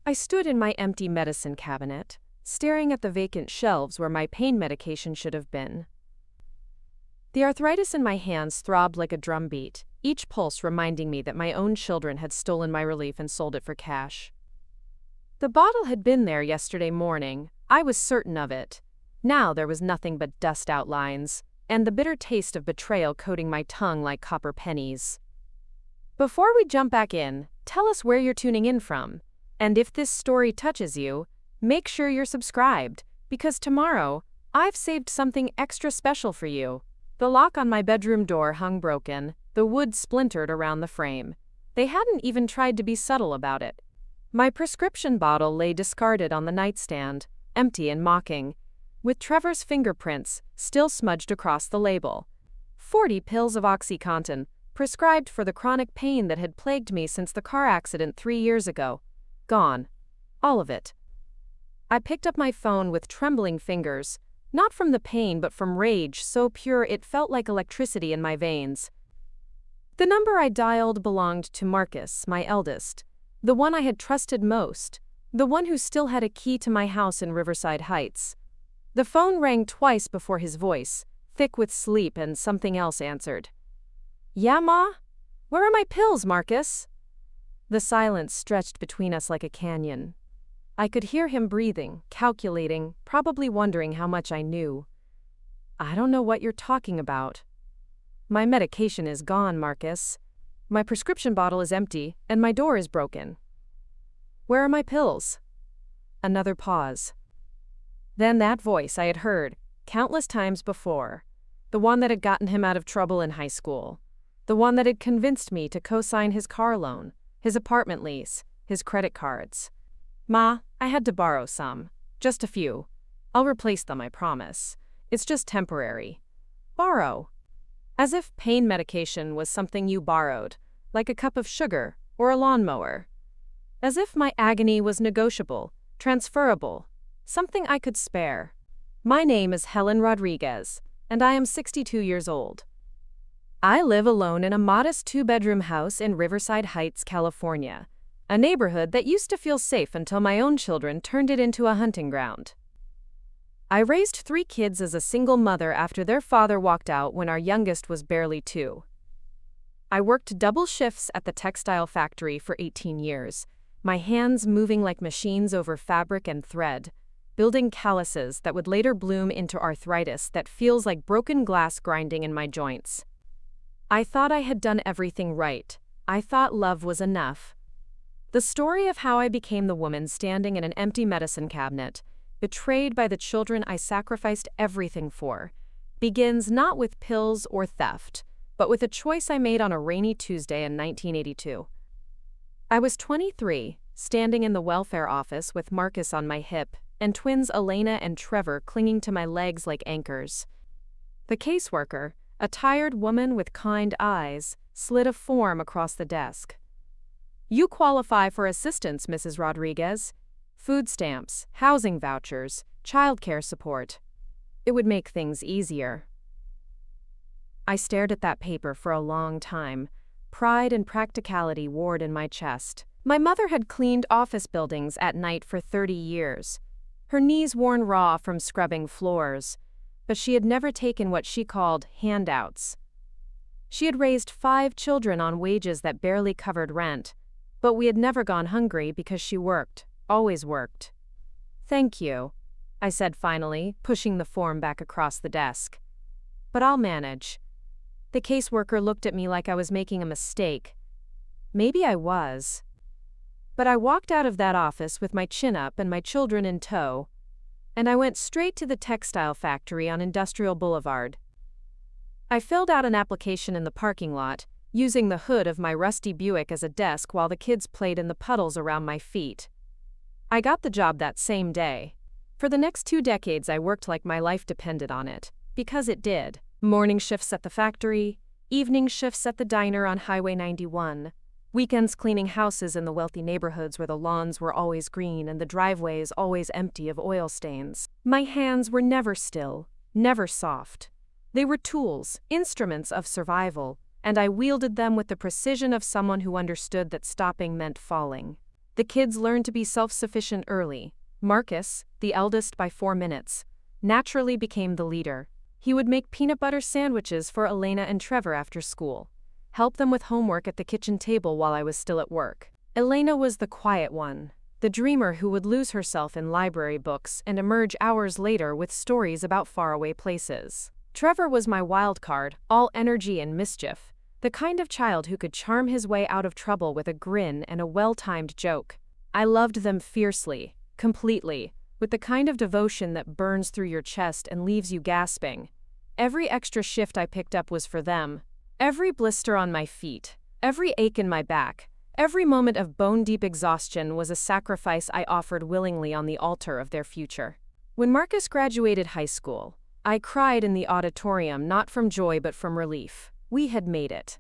I stood in my empty medicine cabinet, staring at the vacant shelves where my pain medication should have been. The arthritis in my hands throbbed like a drumbeat, each pulse reminding me that my own children had stolen my relief and sold it for cash. The bottle had been there yesterday morning, I was certain of it. Now there was nothing but dust outlines, and the bitter taste of betrayal coating my tongue like copper pennies. Before we jump back in, tell us where you're tuning in from. And if this story touches you, make sure you're subscribed, because tomorrow, I've saved something extra special for you. The lock on my bedroom door hung broken, the wood splintered around the frame. They hadn't even tried to be subtle about it. My prescription bottle lay discarded on the nightstand, empty and mocking, with Trevor's fingerprints still smudged across the label. 40 pills of OxyContin, prescribed for the chronic pain that had plagued me since the car accident 3 years ago. Gone. All of it. I picked up my phone with trembling fingers, not from the pain but from rage so pure it felt like electricity in my veins. The number I dialed belonged to Marcus, my eldest, the one I had trusted most, the one who still had a key to my house in Riverside Heights. The phone rang twice before his voice, thick with sleep, and something else answered. "Yeah, Ma? Where are my pills, Marcus?" The silence stretched between us like a canyon. I could hear him breathing, calculating, probably wondering how much I knew. "I don't know what you're talking about." "My medication is gone, Marcus. My prescription bottle is empty, and my door is broken." "Where are my pills?" Another pause. Then that voice I had heard countless times before, the one that had gotten him out of trouble in high school, the one that had convinced me to cosign his car loan, his apartment lease, his credit cards. "Ma, I had to borrow some. Just a few. I'll replace them, I promise. It's just temporary." Borrow. As if pain medication was something you borrowed, like a cup of sugar or a lawnmower. As if my agony was negotiable, transferable, something I could spare. My name is Helen Rodriguez, and I am 62 years old. I live alone in a modest 2-bedroom house in Riverside Heights, California, a neighborhood that used to feel safe until my own children turned it into a hunting ground. I raised 3 kids as a single mother after their father walked out when our youngest was barely 2. I worked double shifts at the textile factory for 18 years, my hands moving like machines over fabric and thread, building calluses that would later bloom into arthritis that feels like broken glass grinding in my joints. I thought I had done everything right. I thought love was enough. The story of how I became the woman standing in an empty medicine cabinet, betrayed by the children I sacrificed everything for, begins not with pills or theft, but with a choice I made on a rainy Tuesday in 1982. I was 23, standing in the welfare office with Marcus on my hip, and twins Elena and Trevor clinging to my legs like anchors. The caseworker, a tired woman with kind eyes, slid a form across the desk. "You qualify for assistance, Mrs. Rodriguez. Food stamps, housing vouchers, childcare support. It would make things easier." I stared at that paper for a long time. Pride and practicality warred in my chest. My mother had cleaned office buildings at night for 30 years, her knees worn raw from scrubbing floors, but she had never taken what she called handouts. She had raised 5 children on wages that barely covered rent, but we had never gone hungry because she worked, always worked. "Thank you," I said finally, pushing the form back across the desk. "But I'll manage." The caseworker looked at me like I was making a mistake. Maybe I was. But I walked out of that office with my chin up and my children in tow, and I went straight to the textile factory on Industrial Boulevard. I filled out an application in the parking lot, using the hood of my rusty Buick as a desk while the kids played in the puddles around my feet. I got the job that same day. For the next 2 decades I worked like my life depended on it, because it did. Morning shifts at the factory, evening shifts at the diner on Highway 91, weekends cleaning houses in the wealthy neighborhoods where the lawns were always green and the driveways always empty of oil stains. My hands were never still, never soft. They were tools, instruments of survival, and I wielded them with the precision of someone who understood that stopping meant falling. The kids learned to be self-sufficient early. Marcus, the eldest by 4 minutes, naturally became the leader. He would make peanut butter sandwiches for Elena and Trevor after school, help them with homework at the kitchen table while I was still at work. Elena was the quiet one, the dreamer who would lose herself in library books and emerge hours later with stories about faraway places. Trevor was my wild card, all energy and mischief, the kind of child who could charm his way out of trouble with a grin and a well-timed joke. I loved them fiercely, completely, with the kind of devotion that burns through your chest and leaves you gasping. Every extra shift I picked up was for them. Every blister on my feet, every ache in my back, every moment of bone-deep exhaustion was a sacrifice I offered willingly on the altar of their future. When Marcus graduated high school, I cried in the auditorium not from joy but from relief. We had made it.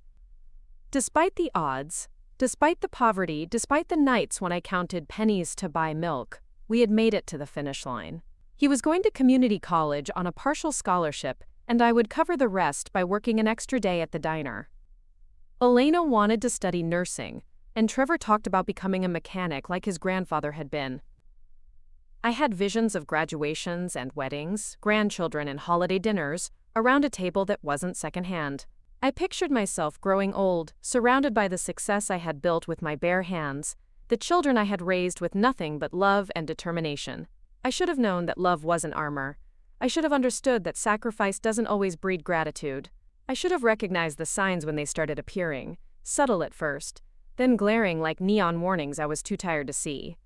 Despite the odds, despite the poverty, despite the nights when I counted pennies to buy milk, we had made it to the finish line. He was going to community college on a partial scholarship, and I would cover the rest by working an extra day at the diner. Elena wanted to study nursing, and Trevor talked about becoming a mechanic like his grandfather had been. I had visions of graduations and weddings, grandchildren and holiday dinners, around a table that wasn't secondhand. I pictured myself growing old, surrounded by the success I had built with my bare hands, the children I had raised with nothing but love and determination. I should have known that love wasn't armor. I should have understood that sacrifice doesn't always breed gratitude. I should have recognized the signs when they started appearing, subtle at first, then glaring like neon warnings I was too tired to see.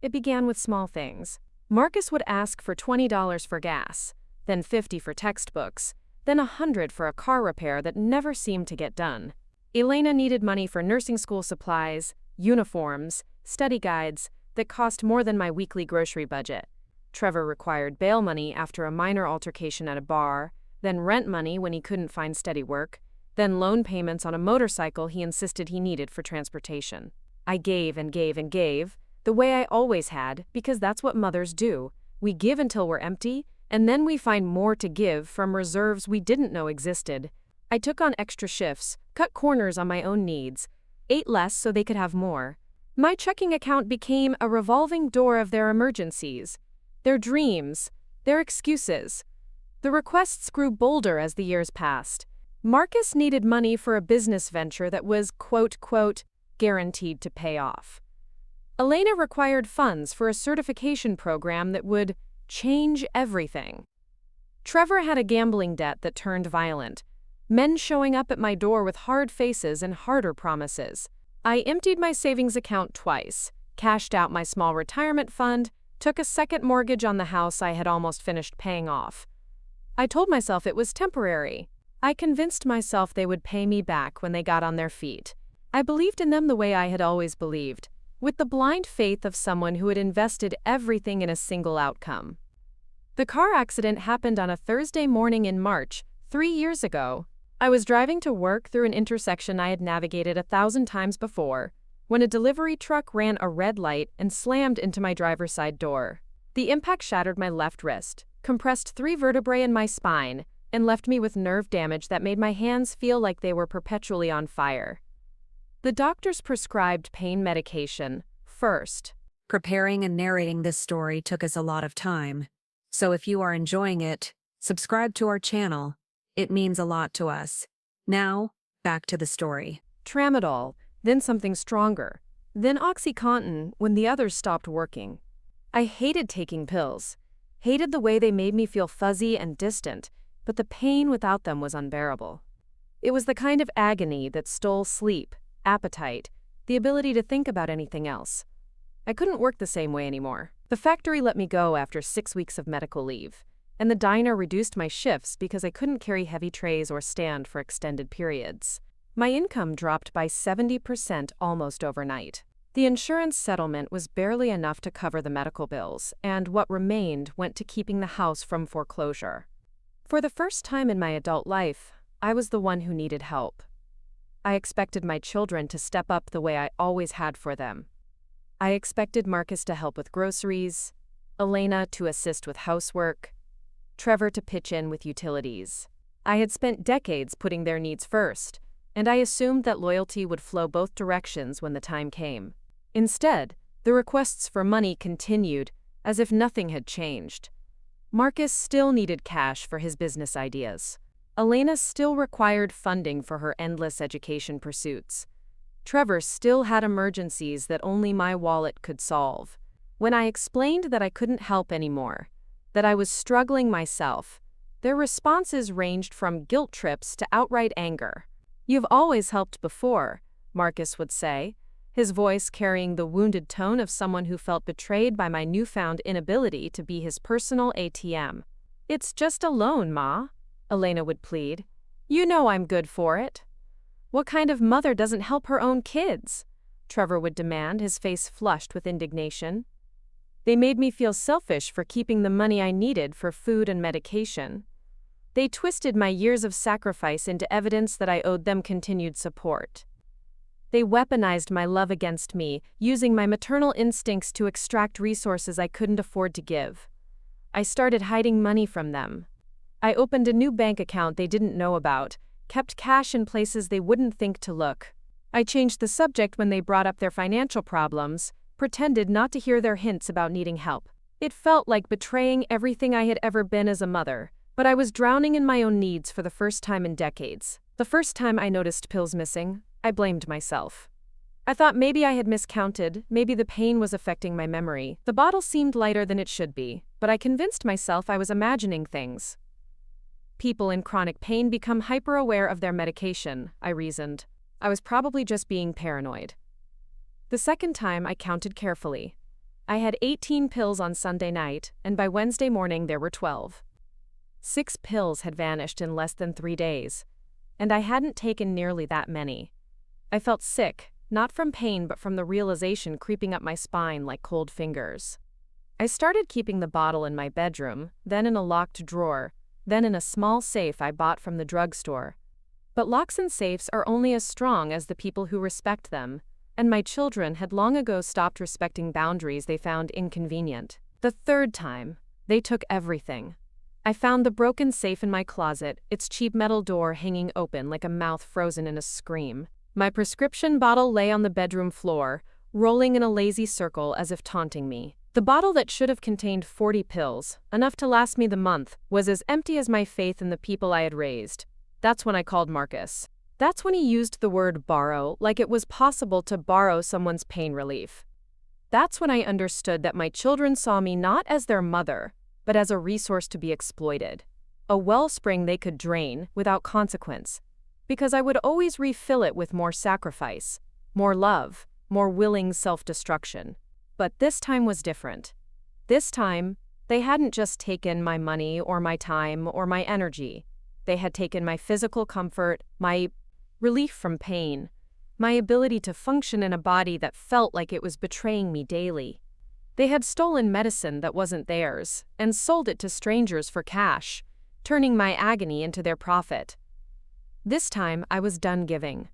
It began with small things. Marcus would ask for $20 for gas, then $50 for textbooks, then $100 for a car repair that never seemed to get done. Elena needed money for nursing school supplies, uniforms, study guides that cost more than my weekly grocery budget. Trevor required bail money after a minor altercation at a bar, then rent money when he couldn't find steady work, then loan payments on a motorcycle he insisted he needed for transportation. I gave and gave and gave, the way I always had, because that's what mothers do. We give until we're empty, and then we find more to give from reserves we didn't know existed. I took on extra shifts, cut corners on my own needs, ate less so they could have more. My checking account became a revolving door of their emergencies, their dreams, their excuses. The requests grew bolder as the years passed. Marcus needed money for a business venture that was, quote, guaranteed to pay off. Elena required funds for a certification program that would change everything. Trevor had a gambling debt that turned violent, men showing up at my door with hard faces and harder promises. I emptied my savings account twice, cashed out my small retirement fund, took a second mortgage on the house I had almost finished paying off. I told myself it was temporary. I convinced myself they would pay me back when they got on their feet. I believed in them the way I had always believed, with the blind faith of someone who had invested everything in a single outcome. The car accident happened on a Thursday morning in March, 3 years ago. I was driving to work through an intersection I had navigated 1,000 times before, when a delivery truck ran a red light and slammed into my driver's side door. The impact shattered my left wrist, compressed 3 vertebrae in my spine, and left me with nerve damage that made my hands feel like they were perpetually on fire. The doctors prescribed pain medication first. Preparing and narrating this story took us a lot of time, so if you are enjoying it, subscribe to our channel. It means a lot to us. Now, back to the story. Tramadol, then something stronger, then OxyContin when the others stopped working. I hated taking pills, hated the way they made me feel fuzzy and distant, but the pain without them was unbearable. It was the kind of agony that stole sleep, appetite, the ability to think about anything else. I couldn't work the same way anymore. The factory let me go after 6 weeks of medical leave, and the diner reduced my shifts because I couldn't carry heavy trays or stand for extended periods. My income dropped by 70% almost overnight. The insurance settlement was barely enough to cover the medical bills, and what remained went to keeping the house from foreclosure. For the first time in my adult life, I was the one who needed help. I expected my children to step up the way I always had for them. I expected Marcus to help with groceries, Elena to assist with housework, Trevor to pitch in with utilities. I had spent decades putting their needs first, and I assumed that loyalty would flow both directions when the time came. Instead, The requests for money continued, as if nothing had changed. Marcus still needed cash for his business ideas. Elena still required funding for her endless education pursuits. Trevor still had emergencies that only my wallet could solve. When I explained that I couldn't help anymore, that I was struggling myself, their responses ranged from guilt trips to outright anger. "You've always helped before," Marcus would say, his voice carrying the wounded tone of someone who felt betrayed by my newfound inability to be his personal ATM. "It's just a loan, Ma," Elena would plead. "You know I'm good for it." "What kind of mother doesn't help her own kids?" Trevor would demand, his face flushed with indignation. They made me feel selfish for keeping the money I needed for food and medication. They twisted my years of sacrifice into evidence that I owed them continued support. They weaponized my love against me, using my maternal instincts to extract resources I couldn't afford to give. I started hiding money from them. I opened a new bank account they didn't know about, kept cash in places they wouldn't think to look. I changed the subject when they brought up their financial problems, pretended not to hear their hints about needing help. It felt like betraying everything I had ever been as a mother, but I was drowning in my own needs for the first time in decades. The first time I noticed pills missing, I blamed myself. I thought maybe I had miscounted, maybe the pain was affecting my memory. The bottle seemed lighter than it should be, but I convinced myself I was imagining things. People in chronic pain become hyper-aware of their medication, I reasoned. I was probably just being paranoid. The second time I counted carefully. I had 18 pills on Sunday night, and by Wednesday morning there were 12. 6 pills had vanished in less than 3 days, and I hadn't taken nearly that many. I felt sick, not from pain but from the realization creeping up my spine like cold fingers. I started keeping the bottle in my bedroom, then in a locked drawer, then in a small safe I bought from the drugstore. But locks and safes are only as strong as the people who respect them, and my children had long ago stopped respecting boundaries they found inconvenient. The third time, they took everything. I found the broken safe in my closet, its cheap metal door hanging open like a mouth frozen in a scream. My prescription bottle lay on the bedroom floor, rolling in a lazy circle as if taunting me. The bottle that should have contained 40 pills, enough to last me the month, was as empty as my faith in the people I had raised. That's when I called Marcus. That's when he used the word borrow like it was possible to borrow someone's pain relief. That's when I understood that my children saw me not as their mother, but as a resource to be exploited. A wellspring they could drain without consequence, because I would always refill it with more sacrifice, more love, more willing self-destruction. But this time was different. This time, they hadn't just taken my money or my time or my energy. They had taken my physical comfort, my relief from pain, my ability to function in a body that felt like it was betraying me daily. They had stolen medicine that wasn't theirs and sold it to strangers for cash, turning my agony into their profit. This time, I was done giving.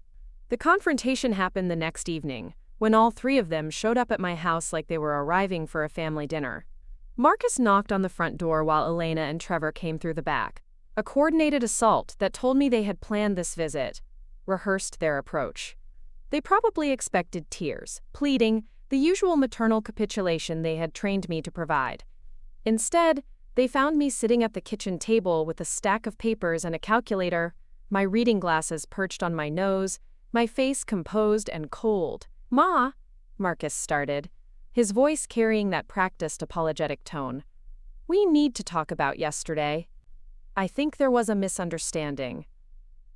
The confrontation happened the next evening, when all 3 of them showed up at my house like they were arriving for a family dinner. Marcus knocked on the front door while Elena and Trevor came through the back. A coordinated assault that told me they had planned this visit, rehearsed their approach. They probably expected tears, pleading, the usual maternal capitulation they had trained me to provide. Instead, they found me sitting at the kitchen table with a stack of papers and a calculator, my reading glasses perched on my nose, my face composed and cold. "Ma," Marcus started, his voice carrying that practiced apologetic tone. "We need to talk about yesterday." I think there was a misunderstanding.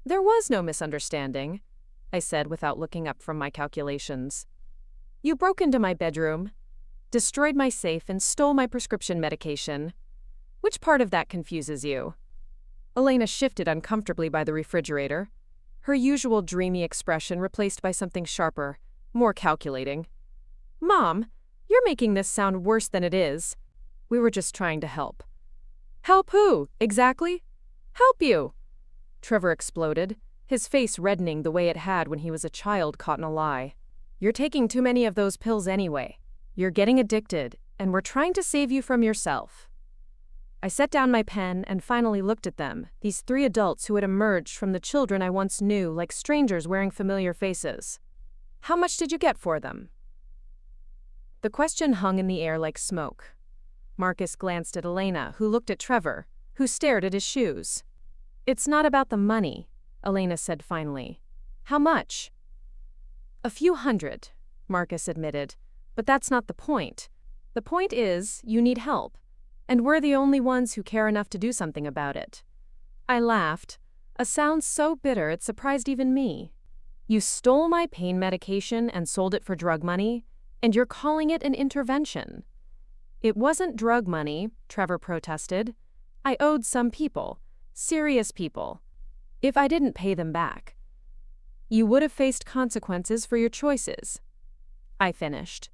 "There was no misunderstanding," I said without looking up from my calculations. "You broke into my bedroom, destroyed my safe, and stole my prescription medication. Which part of that confuses you?" Elena shifted uncomfortably by the refrigerator, her usual dreamy expression replaced by something sharper, more calculating. "Mom, you're making this sound worse than it is. We were just trying to help." "Help who, exactly?" "Help you," Trevor exploded, his face reddening the way it had when he was a child caught in a lie. "You're taking too many of those pills anyway. You're getting addicted, and we're trying to save you from yourself." I set down my pen and finally looked at them, these 3 adults who had emerged from the children I once knew like strangers wearing familiar faces. "How much did you get for them?" The question hung in the air like smoke. Marcus glanced at Elena, who looked at Trevor, who stared at his shoes. "It's not about the money," Elena said finally. "How much?" "A few hundred," Marcus admitted. "But that's not the point. The point is, you need help. And we're the only ones who care enough to do something about it." I laughed, a sound so bitter it surprised even me. "You stole my pain medication and sold it for drug money, and you're calling it an intervention." "It wasn't drug money," Trevor protested. "I owed some people, serious people. If I didn't pay them back, you would have faced consequences for your choices," I finished.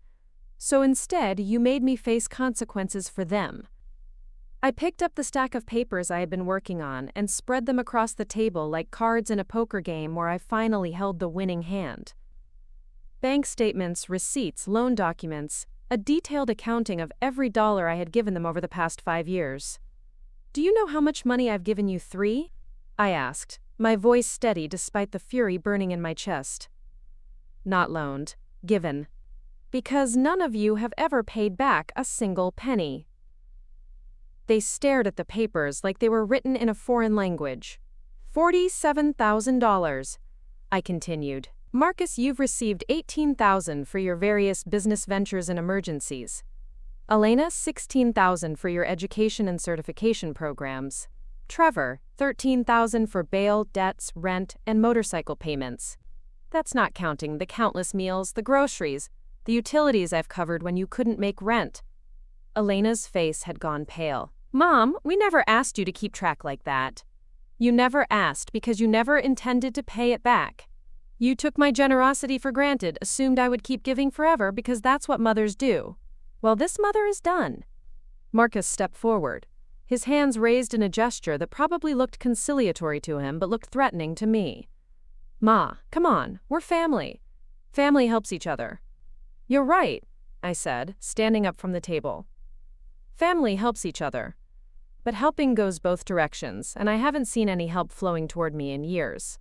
"So instead, you made me face consequences for them." I picked up the stack of papers I had been working on and spread them across the table like cards in a poker game where I finally held the winning hand. Bank statements, receipts, loan documents, a detailed accounting of every dollar I had given them over the past 5 years. "Do you know how much money I've given you, 3? I asked, my voice steady despite the fury burning in my chest. "Not loaned, given. Because none of you have ever paid back a single penny." They stared at the papers like they were written in a foreign language. $47,000, I continued. "Marcus, you've received $18,000 for your various business ventures and emergencies. Elena, $16,000 for your education and certification programs. Trevor, $13,000 for bail, debts, rent, and motorcycle payments. That's not counting the countless meals, the groceries, the utilities I've covered when you couldn't make rent." Elena's face had gone pale. "Mom, we never asked you to keep track like that. You never asked because you never intended to pay it back. You took my generosity for granted, assumed I would keep giving forever because that's what mothers do. Well, this mother is done." Marcus stepped forward, his hands raised in a gesture that probably looked conciliatory to him but looked threatening to me. "Ma, come on, we're family. Family helps each other." "You're right," I said, standing up from the table. "Family helps each other. But helping goes both directions, and I haven't seen any help flowing toward me in years.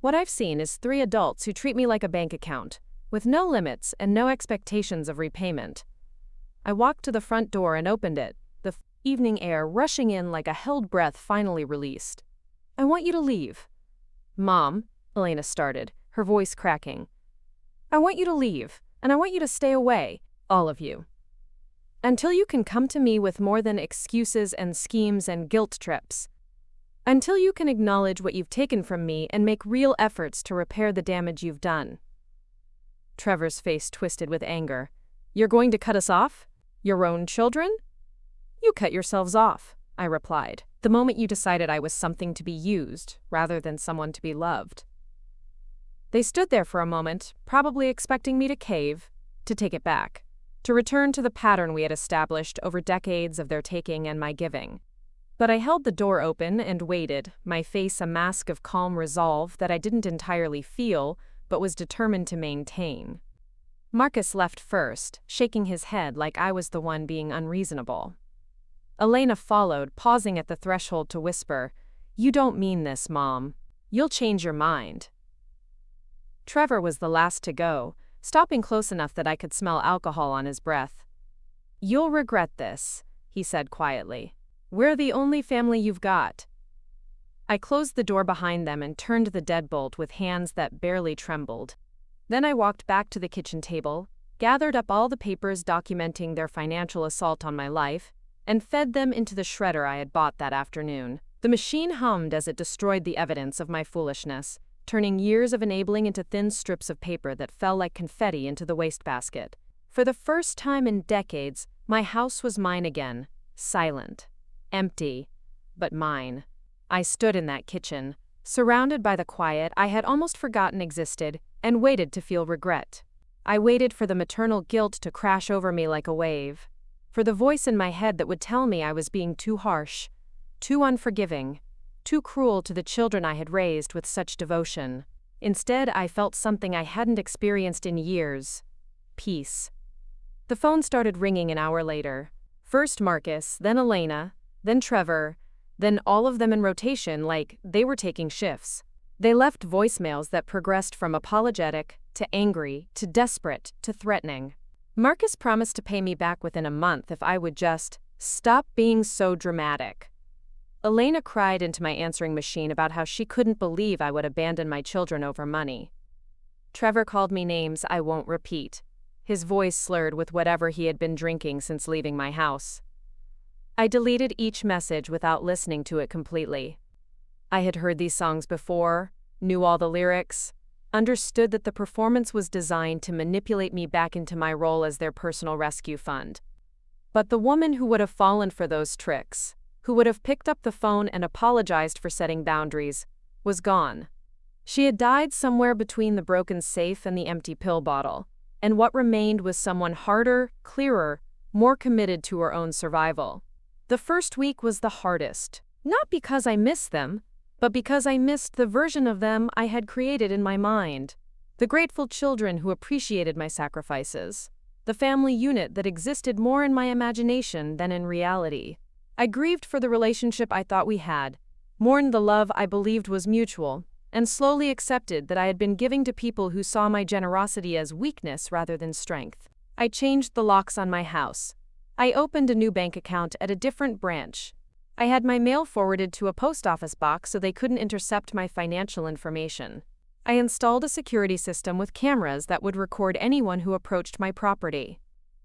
What I've seen is 3 adults who treat me like a bank account, with no limits and no expectations of repayment." I walked to the front door and opened it, the evening air rushing in like a held breath finally released. "I want you to leave." "Mom," Elena started, her voice cracking. "I want you to leave, and I want you to stay away, all of you. Until you can come to me with more than excuses and schemes and guilt trips. Until you can acknowledge what you've taken from me and make real efforts to repair the damage you've done." Trevor's face twisted with anger. "You're going to cut us off? Your own children?" "You cut yourselves off," I replied, "the moment you decided I was something to be used rather than someone to be loved." They stood there for a moment, probably expecting me to cave, to take it back, to return to the pattern we had established over decades of their taking and my giving. But I held the door open and waited, my face a mask of calm resolve that I didn't entirely feel, but was determined to maintain. Marcus left first, shaking his head like I was the one being unreasonable. Elena followed, pausing at the threshold to whisper, "You don't mean this, Mom. You'll change your mind." Trevor was the last to go, stopping close enough that I could smell alcohol on his breath. "You'll regret this," he said quietly. "We're the only family you've got." I closed the door behind them and turned the deadbolt with hands that barely trembled. Then I walked back to the kitchen table, gathered up all the papers documenting their financial assault on my life, and fed them into the shredder I had bought that afternoon. The machine hummed as it destroyed the evidence of my foolishness, turning years of enabling into thin strips of paper that fell like confetti into the wastebasket. For the first time in decades, my house was mine again, silent, empty, but mine. I stood in that kitchen, surrounded by the quiet I had almost forgotten existed, and waited to feel regret. I waited for the maternal guilt to crash over me like a wave, for the voice in my head that would tell me I was being too harsh, too unforgiving, too cruel to the children I had raised with such devotion. Instead, I felt something I hadn't experienced in years: peace. The phone started ringing an hour later. First Marcus, then Elena, then Trevor, then all of them in rotation like they were taking shifts. They left voicemails that progressed from apologetic to angry to desperate to threatening. Marcus promised to pay me back within a month if I would just stop being so dramatic. Elena cried into my answering machine about how she couldn't believe I would abandon my children over money. Trevor called me names I won't repeat, his voice slurred with whatever he had been drinking since leaving my house. I deleted each message without listening to it completely. I had heard these songs before, knew all the lyrics, understood that the performance was designed to manipulate me back into my role as their personal rescue fund. But the woman who would have fallen for those tricks, who would have picked up the phone and apologized for setting boundaries, was gone. She had died somewhere between the broken safe and the empty pill bottle, and what remained was someone harder, clearer, more committed to her own survival. The first week was the hardest, not because I missed them, but because I missed the version of them I had created in my mind. The grateful children who appreciated my sacrifices. The family unit that existed more in my imagination than in reality. I grieved for the relationship I thought we had, mourned the love I believed was mutual, and slowly accepted that I had been giving to people who saw my generosity as weakness rather than strength. I changed the locks on my house. I opened a new bank account at a different branch. I had my mail forwarded to a post office box so they couldn't intercept my financial information. I installed a security system with cameras that would record anyone who approached my property.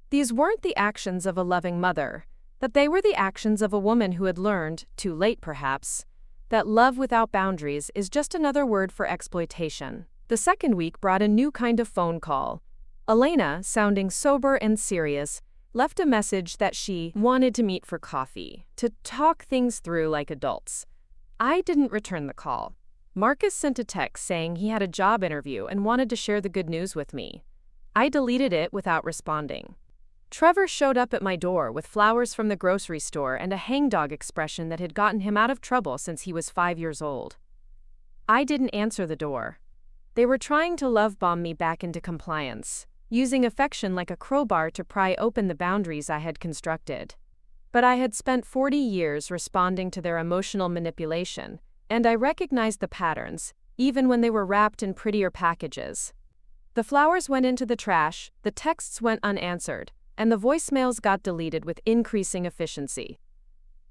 These weren't the actions of a loving mother, that they were the actions of a woman who had learned, too late perhaps, that love without boundaries is just another word for exploitation. The second week brought a new kind of phone call. Elena, sounding sober and serious, left a message that she wanted to meet for coffee, to talk things through like adults. I didn't return the call. Marcus sent a text saying he had a job interview and wanted to share the good news with me. I deleted it without responding. Trevor showed up at my door with flowers from the grocery store and a hangdog expression that had gotten him out of trouble since he was 5 years old. I didn't answer the door. They were trying to love bomb me back into compliance, using affection like a crowbar to pry open the boundaries I had constructed. But I had spent 40 years responding to their emotional manipulation, and I recognized the patterns, even when they were wrapped in prettier packages. The flowers went into the trash, the texts went unanswered, and the voicemails got deleted with increasing efficiency.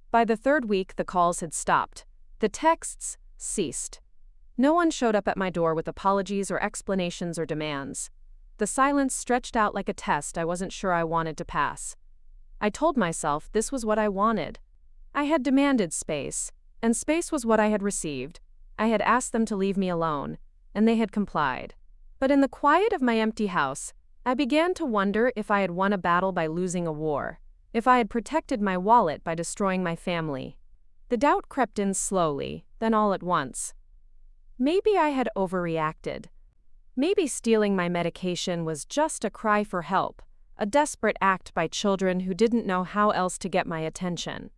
By the third week, the calls had stopped. The texts ceased. No one showed up at my door with apologies or explanations or demands. The silence stretched out like a test I wasn't sure I wanted to pass. I told myself this was what I wanted. I had demanded space, and space was what I had received. I had asked them to leave me alone, and they had complied. But in the quiet of my empty house, I began to wonder if I had won a battle by losing a war, if I had protected my wallet by destroying my family. The doubt crept in slowly, then all at once. Maybe I had overreacted. Maybe stealing my medication was just a cry for help, a desperate act by children who didn't know how else to get my attention.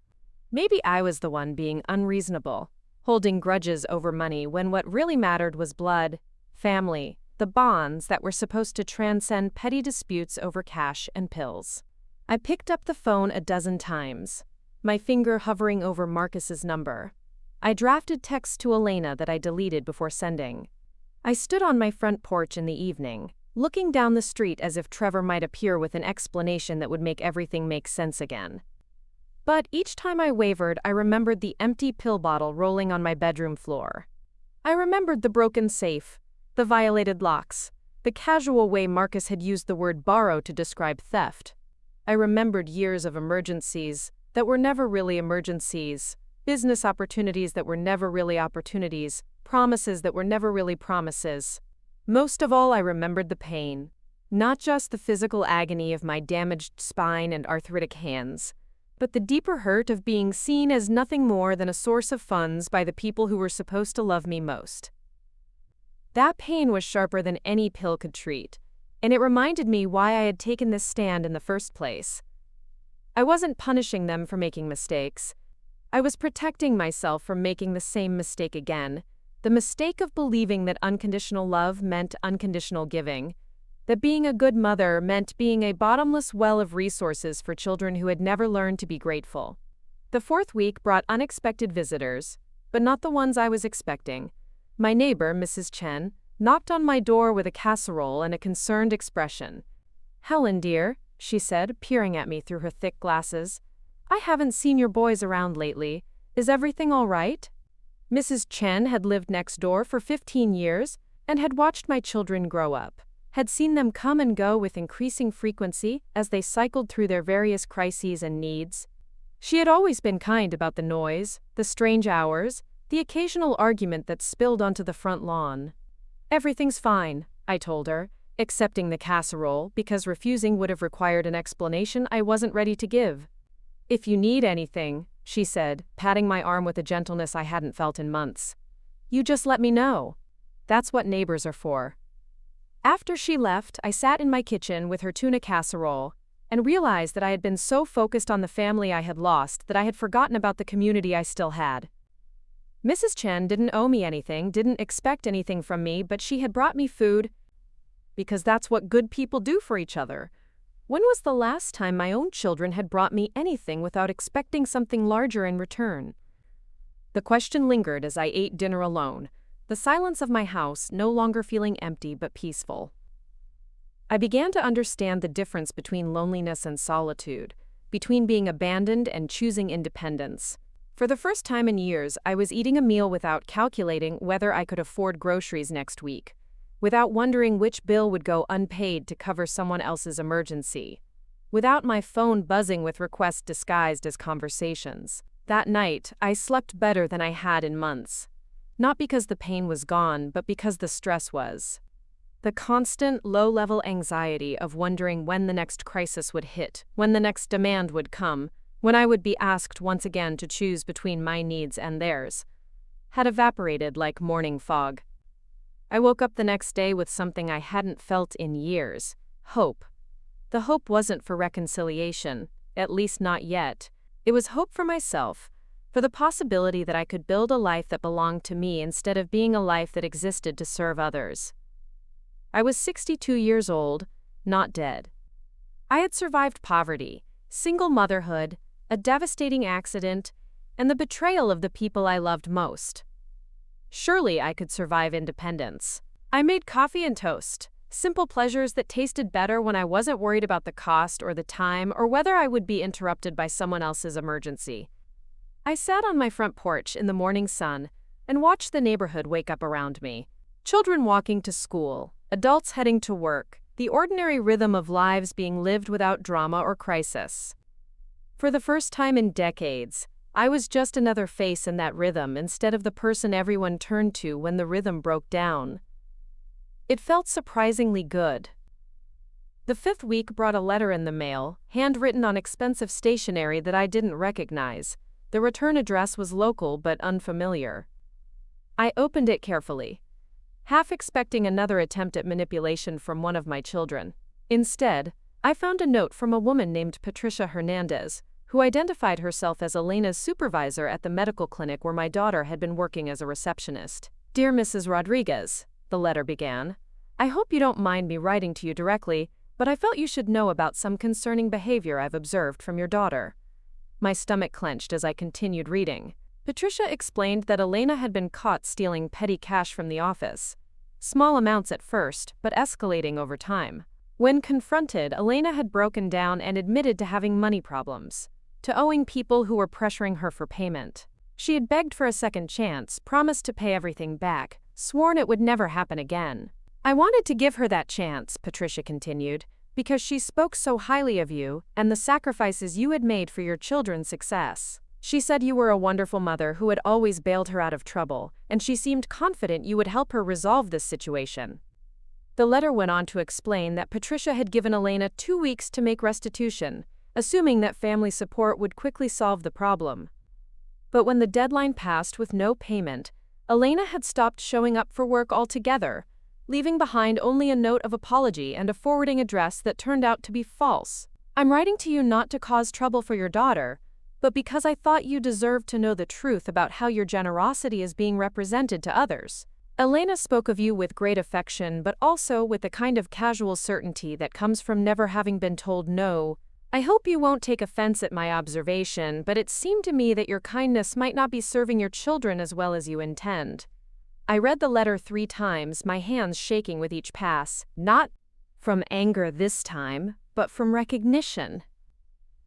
Maybe I was the one being unreasonable, holding grudges over money when what really mattered was blood, family, the bonds that were supposed to transcend petty disputes over cash and pills. I picked up the phone a dozen times, my finger hovering over Marcus's number. I drafted texts to Elena that I deleted before sending. I stood on my front porch in the evening, looking down the street as if Trevor might appear with an explanation that would make everything make sense again. But each time I wavered, I remembered the empty pill bottle rolling on my bedroom floor. I remembered the broken safe, the violated locks, the casual way Marcus had used the word borrow to describe theft. I remembered years of emergencies that were never really emergencies, business opportunities that were never really opportunities, promises that were never really promises. Most of all, I remembered the pain. Not just the physical agony of my damaged spine and arthritic hands, but the deeper hurt of being seen as nothing more than a source of funds by the people who were supposed to love me most. That pain was sharper than any pill could treat, and it reminded me why I had taken this stand in the first place. I wasn't punishing them for making mistakes. I was protecting myself from making the same mistake again, the mistake of believing that unconditional love meant unconditional giving, that being a good mother meant being a bottomless well of resources for children who had never learned to be grateful. The fourth week brought unexpected visitors, but not the ones I was expecting. My neighbor, Mrs. Chen, knocked on my door with a casserole and a concerned expression. "Helen, dear," she said, peering at me through her thick glasses. "I haven't seen your boys around lately. Is everything all right?" Mrs. Chen had lived next door for 15 years and had watched my children grow up, had seen them come and go with increasing frequency as they cycled through their various crises and needs. She had always been kind about the noise, the strange hours, the occasional argument that spilled onto the front lawn. "Everything's fine," I told her, accepting the casserole because refusing would have required an explanation I wasn't ready to give. "If you need anything," she said, patting my arm with a gentleness I hadn't felt in months, "you just let me know. That's what neighbors are for." After she left, I sat in my kitchen with her tuna casserole and realized that I had been so focused on the family I had lost that I had forgotten about the community I still had. Mrs. Chen didn't owe me anything, didn't expect anything from me, but she had brought me food because that's what good people do for each other. When was the last time my own children had brought me anything without expecting something larger in return? The question lingered as I ate dinner alone, the silence of my house no longer feeling empty but peaceful. I began to understand the difference between loneliness and solitude, between being abandoned and choosing independence. For the first time in years, I was eating a meal without calculating whether I could afford groceries next week, without wondering which bill would go unpaid to cover someone else's emergency, without my phone buzzing with requests disguised as conversations. That night, I slept better than I had in months. Not because the pain was gone, but because the stress was. The constant, low-level anxiety of wondering when the next crisis would hit, when the next demand would come, when I would be asked once again to choose between my needs and theirs, had evaporated like morning fog. I woke up the next day with something I hadn't felt in years: hope. The hope wasn't for reconciliation, at least not yet. It was hope for myself, for the possibility that I could build a life that belonged to me instead of being a life that existed to serve others. I was 62 years old, not dead. I had survived poverty, single motherhood, a devastating accident, and the betrayal of the people I loved most. Surely I could survive independence. I made coffee and toast, simple pleasures that tasted better when I wasn't worried about the cost or the time or whether I would be interrupted by someone else's emergency. I sat on my front porch in the morning sun and watched the neighborhood wake up around me. Children walking to school, adults heading to work, the ordinary rhythm of lives being lived without drama or crisis. For the first time in decades, I was just another face in that rhythm instead of the person everyone turned to when the rhythm broke down. It felt surprisingly good. The 5th week brought a letter in the mail, handwritten on expensive stationery that I didn't recognize. The return address was local but unfamiliar. I opened it carefully, half expecting another attempt at manipulation from one of my children. Instead, I found a note from a woman named Patricia Hernandez, who identified herself as Elena's supervisor at the medical clinic where my daughter had been working as a receptionist. "Dear Mrs. Rodriguez," the letter began, "I hope you don't mind me writing to you directly, but I felt you should know about some concerning behavior I've observed from your daughter." My stomach clenched as I continued reading. Patricia explained that Elena had been caught stealing petty cash from the office. Small amounts at first, but escalating over time. When confronted, Elena had broken down and admitted to having money problems, to owing people who were pressuring her for payment. She had begged for a second chance, promised to pay everything back, sworn it would never happen again. "I wanted to give her that chance," Patricia continued, "because she spoke so highly of you and the sacrifices you had made for your children's success. She said you were a wonderful mother who had always bailed her out of trouble, and she seemed confident you would help her resolve this situation." The letter went on to explain that Patricia had given Elena 2 weeks to make restitution, assuming that family support would quickly solve the problem. But when the deadline passed with no payment, Elena had stopped showing up for work altogether, leaving behind only a note of apology and a forwarding address that turned out to be false. "I'm writing to you not to cause trouble for your daughter, but because I thought you deserved to know the truth about how your generosity is being represented to others. Elena spoke of you with great affection, but also with the kind of casual certainty that comes from never having been told no. I hope you won't take offense at my observation, but it seemed to me that your kindness might not be serving your children as well as you intend." I read the letter 3 times, my hands shaking with each pass. "Not From anger this time, but from recognition.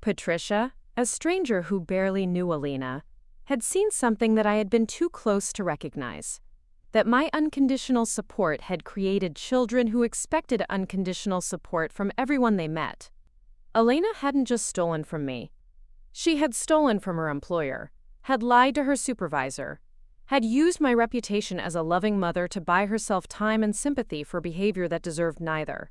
Patricia, a stranger who barely knew Elena, had seen something that I had been too close to recognize. That my unconditional support had created children who expected unconditional support from everyone they met. Elena hadn't just stolen from me. She had stolen from her employer, had lied to her supervisor, had used my reputation as a loving mother to buy herself time and sympathy for behavior that deserved neither.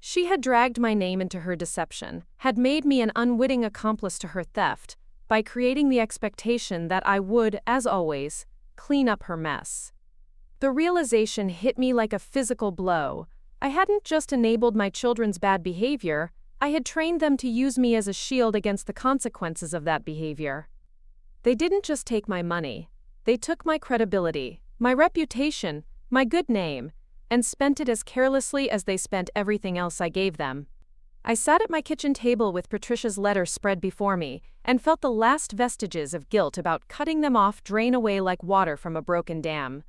She had dragged my name into her deception, had made me an unwitting accomplice to her theft, by creating the expectation that I would, as always, clean up her mess. The realization hit me like a physical blow. I hadn't just enabled my children's bad behavior, I had trained them to use me as a shield against the consequences of that behavior. They didn't just take my money. They took my credibility, my reputation, my good name, and spent it as carelessly as they spent everything else I gave them. I sat at my kitchen table with Patricia's letter spread before me and felt the last vestiges of guilt about cutting them off drain away like water from a broken dam.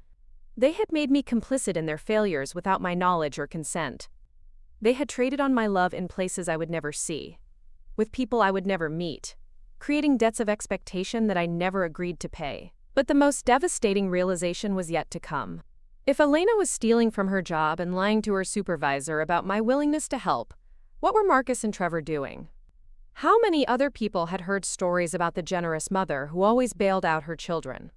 They had made me complicit in their failures without my knowledge or consent. They had traded on my love in places I would never see, with people I would never meet, creating debts of expectation that I never agreed to pay. But the most devastating realization was yet to come. If Elena was stealing from her job and lying to her supervisor about my willingness to help, what were Marcus and Trevor doing? How many other people had heard stories about the generous mother who always bailed out her children?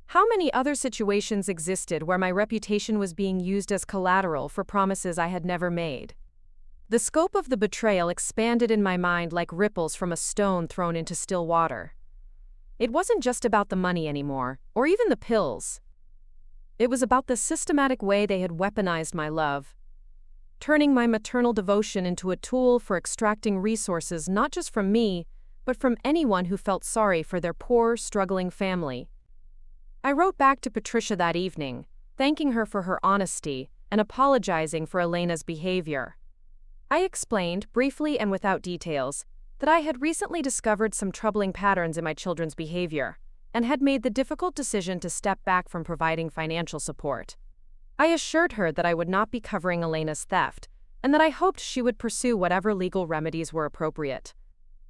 How many other situations existed where my reputation was being used as collateral for promises I had never made? The scope of the betrayal expanded in my mind like ripples from a stone thrown into still water. It wasn't just about the money anymore, or even the pills. It was about the systematic way they had weaponized my love, turning my maternal devotion into a tool for extracting resources not just from me, but from anyone who felt sorry for their poor, struggling family. I wrote back to Patricia that evening, thanking her for her honesty and apologizing for Elena's behavior. I explained, briefly and without details, that I had recently discovered some troubling patterns in my children's behavior and had made the difficult decision to step back from providing financial support. I assured her that I would not be covering Elena's theft and that I hoped she would pursue whatever legal remedies were appropriate.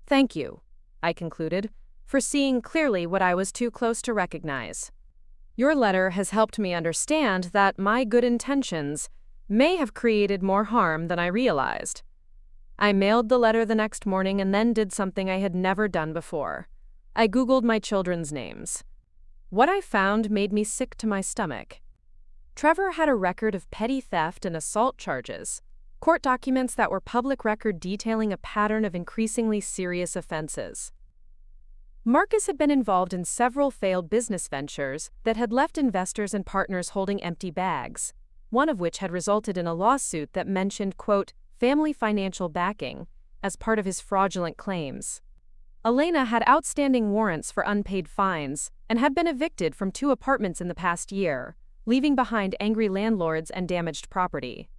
"Thank you," I concluded, "for seeing clearly what I was too close to recognize. Your letter has helped me understand that my good intentions may have created more harm than I realized." I mailed the letter the next morning and then did something I had never done before. I Googled my children's names. What I found made me sick to my stomach. Trevor had a record of petty theft and assault charges, court documents that were public record detailing a pattern of increasingly serious offenses. Marcus had been involved in several failed business ventures that had left investors and partners holding empty bags, one of which had resulted in a lawsuit that mentioned, quote, family financial backing as part of his fraudulent claims. Elena had outstanding warrants for unpaid fines and had been evicted from 2 apartments in the past year, leaving behind angry landlords and damaged property.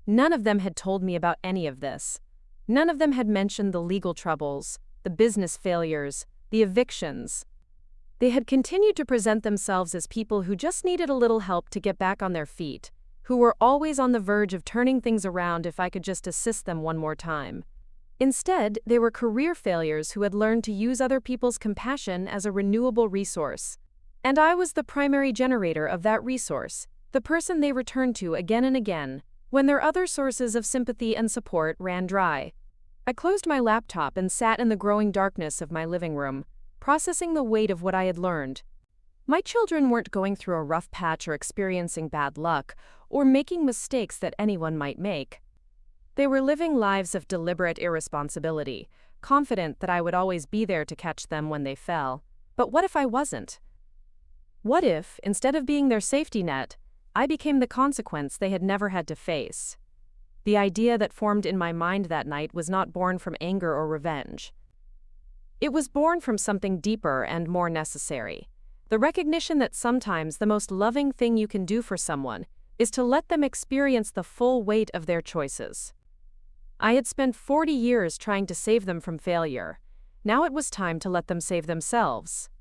None of them had told me about any of this. None of them had mentioned the legal troubles, the business failures, the evictions. They had continued to present themselves as people who just needed a little help to get back on their feet, who were always on the verge of turning things around if I could just assist them one more time. Instead, they were career failures who had learned to use other people's compassion as a renewable resource. And I was the primary generator of that resource, the person they returned to again and again, when their other sources of sympathy and support ran dry. I closed my laptop and sat in the growing darkness of my living room, processing the weight of what I had learned. My children weren't going through a rough patch or experiencing bad luck, or making mistakes that anyone might make. They were living lives of deliberate irresponsibility, confident that I would always be there to catch them when they fell. But what if I wasn't? What if, instead of being their safety net, I became the consequence they had never had to face? The idea that formed in my mind that night was not born from anger or revenge. It was born from something deeper and more necessary. The recognition that sometimes the most loving thing you can do for someone is to let them experience the full weight of their choices. I had spent 40 years trying to save them from failure. Now it was time to let them save themselves.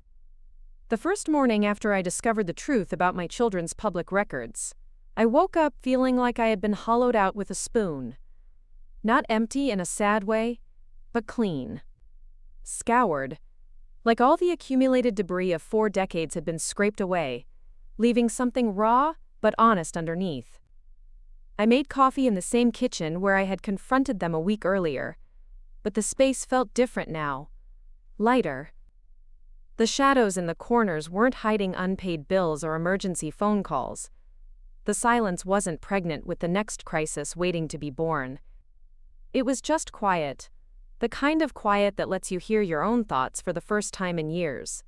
The first morning after I discovered the truth about my children's public records, I woke up feeling like I had been hollowed out with a spoon. Not empty in a sad way, but clean. Scoured, like all the accumulated debris of 4 decades had been scraped away, leaving something raw but honest underneath. I made coffee in the same kitchen where I had confronted them a week earlier, but the space felt different now. Lighter. The shadows in the corners weren't hiding unpaid bills or emergency phone calls. The silence wasn't pregnant with the next crisis waiting to be born. It was just quiet, the kind of quiet that lets you hear your own thoughts for the first time in years.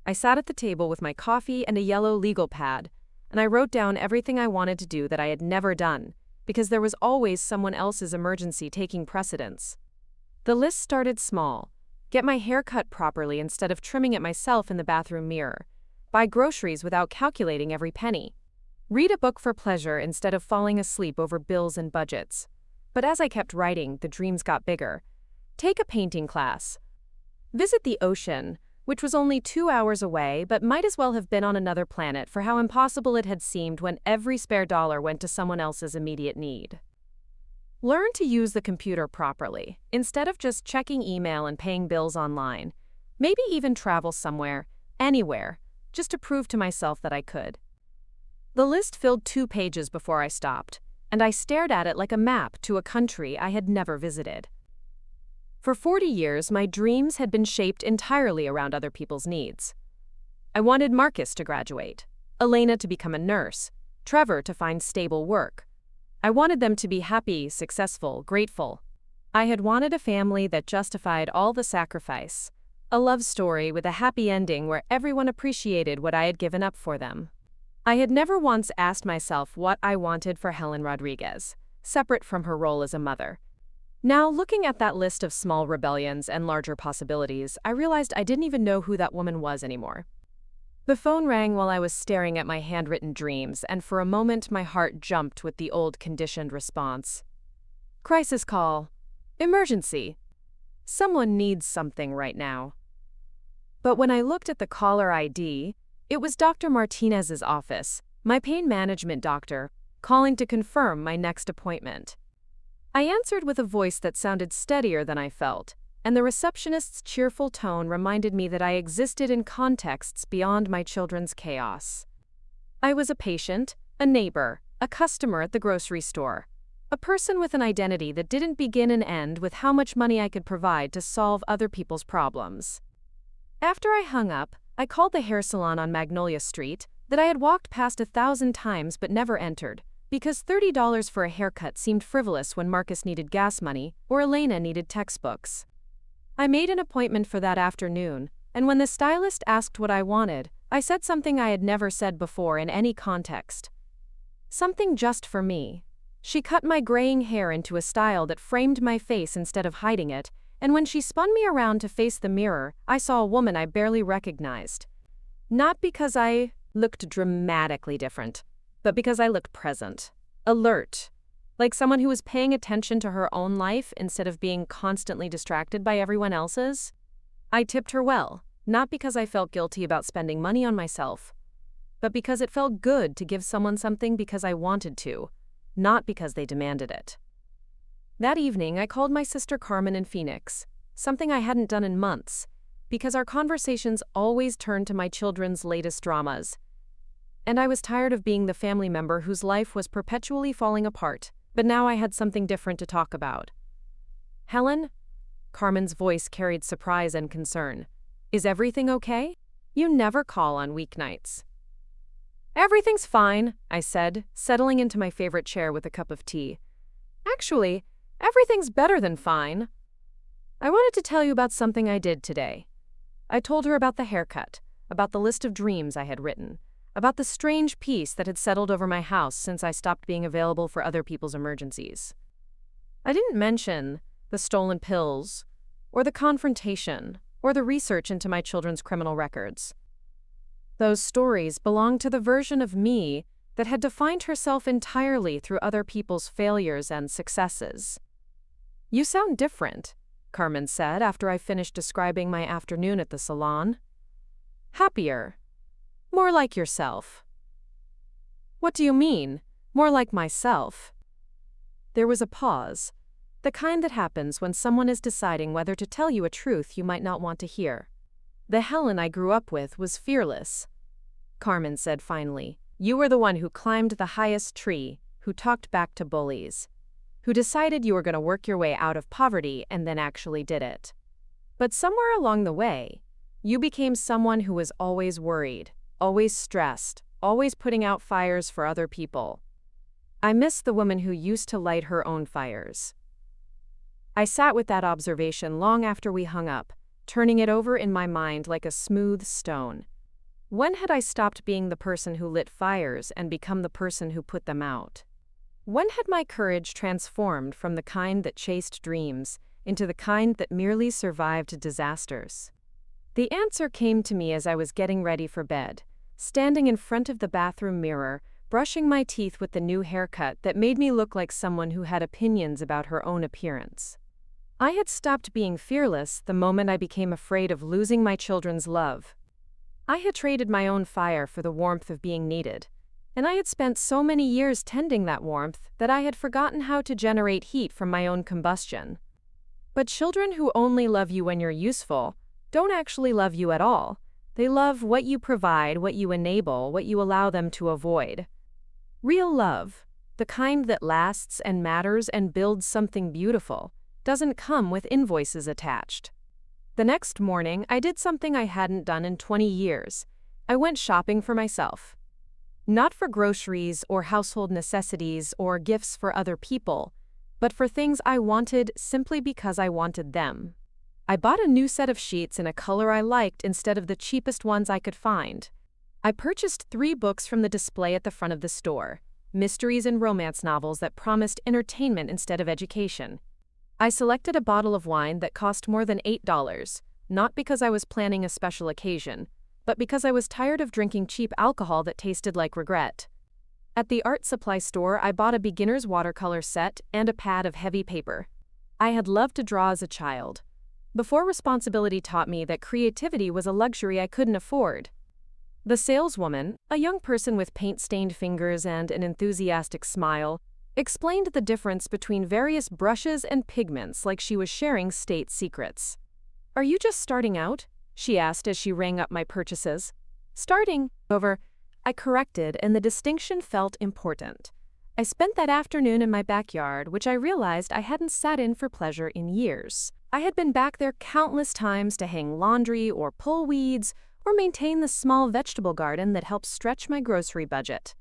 I sat at the table with my coffee and a yellow legal pad, and I wrote down everything I wanted to do that I had never done, because there was always someone else's emergency taking precedence. The list started small. Get my hair cut properly instead of trimming it myself in the bathroom mirror. Buy groceries without calculating every penny. Read a book for pleasure instead of falling asleep over bills and budgets. But as I kept writing, the dreams got bigger. Take a painting class. Visit the ocean, which was only 2 hours away but might as well have been on another planet for how impossible it had seemed when every spare dollar went to someone else's immediate need. Learn to use the computer properly, instead of just checking email and paying bills online. Maybe even travel somewhere, anywhere, just to prove to myself that I could. The list filled 2 pages before I stopped, and I stared at it like a map to a country I had never visited. For 40 years, my dreams had been shaped entirely around other people's needs. I wanted Marcus to graduate, Elena to become a nurse, Trevor to find stable work. I wanted them to be happy, successful, grateful. I had wanted a family that justified all the sacrifice, a love story with a happy ending where everyone appreciated what I had given up for them. I had never once asked myself what I wanted for Helen Rodriguez, separate from her role as a mother. Now, looking at that list of small rebellions and larger possibilities, I realized I didn't even know who that woman was anymore. The phone rang while I was staring at my handwritten dreams, and for a moment my heart jumped with the old conditioned response. Crisis call. Emergency. Someone needs something right now. But when I looked at the caller ID, it was Dr. Martinez's office, my pain management doctor, calling to confirm my next appointment. I answered with a voice that sounded steadier than I felt, and the receptionist's cheerful tone reminded me that I existed in contexts beyond my children's chaos. I was a patient, a neighbor, a customer at the grocery store, a person with an identity that didn't begin and end with how much money I could provide to solve other people's problems. After I hung up, I called the hair salon on Magnolia Street that I had walked past 1,000 times but never entered, because $30 for a haircut seemed frivolous when Marcus needed gas money or Elena needed textbooks. I made an appointment for that afternoon, and when the stylist asked what I wanted, I said something I had never said before in any context. Something just for me. She cut my graying hair into a style that framed my face instead of hiding it, and when she spun me around to face the mirror, I saw a woman I barely recognized. Not because I looked dramatically different, but because I looked present, alert, like someone who was paying attention to her own life instead of being constantly distracted by everyone else's. I tipped her well, not because I felt guilty about spending money on myself, but because it felt good to give someone something because I wanted to, not because they demanded it. That evening, I called my sister Carmen in Phoenix, something I hadn't done in months, because our conversations always turned to my children's latest dramas. And I was tired of being the family member whose life was perpetually falling apart, but now I had something different to talk about. Helen? Carmen's voice carried surprise and concern. Is everything okay? You never call on weeknights. Everything's fine, I said, settling into my favorite chair with a cup of tea. Actually, everything's better than fine. I wanted to tell you about something I did today. I told her about the haircut, about the list of dreams I had written, about the strange peace that had settled over my house since I stopped being available for other people's emergencies. I didn't mention the stolen pills, or the confrontation, or the research into my children's criminal records. Those stories belonged to the version of me that had defined herself entirely through other people's failures and successes. You sound different, Carmen said after I finished describing my afternoon at the salon. Happier. More like yourself. What do you mean? More like myself. There was a pause, the kind that happens when someone is deciding whether to tell you a truth you might not want to hear. The Helen I grew up with was fearless. Carmen said finally, "You were the one who climbed the highest tree, who talked back to bullies, who decided you were going to work your way out of poverty and then actually did it. But somewhere along the way, you became someone who was always worried, always stressed, always putting out fires for other people. I miss the woman who used to light her own fires." I sat with that observation long after we hung up, turning it over in my mind like a smooth stone. When had I stopped being the person who lit fires and become the person who put them out? When had my courage transformed from the kind that chased dreams into the kind that merely survived disasters? The answer came to me as I was getting ready for bed, standing in front of the bathroom mirror, brushing my teeth with the new haircut that made me look like someone who had opinions about her own appearance. I had stopped being fearless the moment I became afraid of losing my children's love. I had traded my own fire for the warmth of being needed, and I had spent so many years tending that warmth that I had forgotten how to generate heat from my own combustion. But children who only love you when you're useful don't actually love you at all. They love what you provide, what you enable, what you allow them to avoid. Real love, the kind that lasts and matters and builds something beautiful, doesn't come with invoices attached. The next morning, I did something I hadn't done in 20 years. I went shopping for myself. Not for groceries or household necessities or gifts for other people, but for things I wanted simply because I wanted them. I bought a new set of sheets in a color I liked instead of the cheapest ones I could find. I purchased 3 books from the display at the front of the store, mysteries and romance novels that promised entertainment instead of education. I selected a bottle of wine that cost more than $8, not because I was planning a special occasion, but because I was tired of drinking cheap alcohol that tasted like regret. At the art supply store, I bought a beginner's watercolor set and a pad of heavy paper. I had loved to draw as a child, before responsibility taught me that creativity was a luxury I couldn't afford. The saleswoman, a young person with paint-stained fingers and an enthusiastic smile, explained the difference between various brushes and pigments like she was sharing state secrets. "Are you just starting out?" she asked as she rang up my purchases. "Starting over," I corrected, and the distinction felt important. I spent that afternoon in my backyard, which I realized I hadn't sat in for pleasure in years. I had been back there countless times to hang laundry or pull weeds or maintain the small vegetable garden that helps stretch my grocery budget.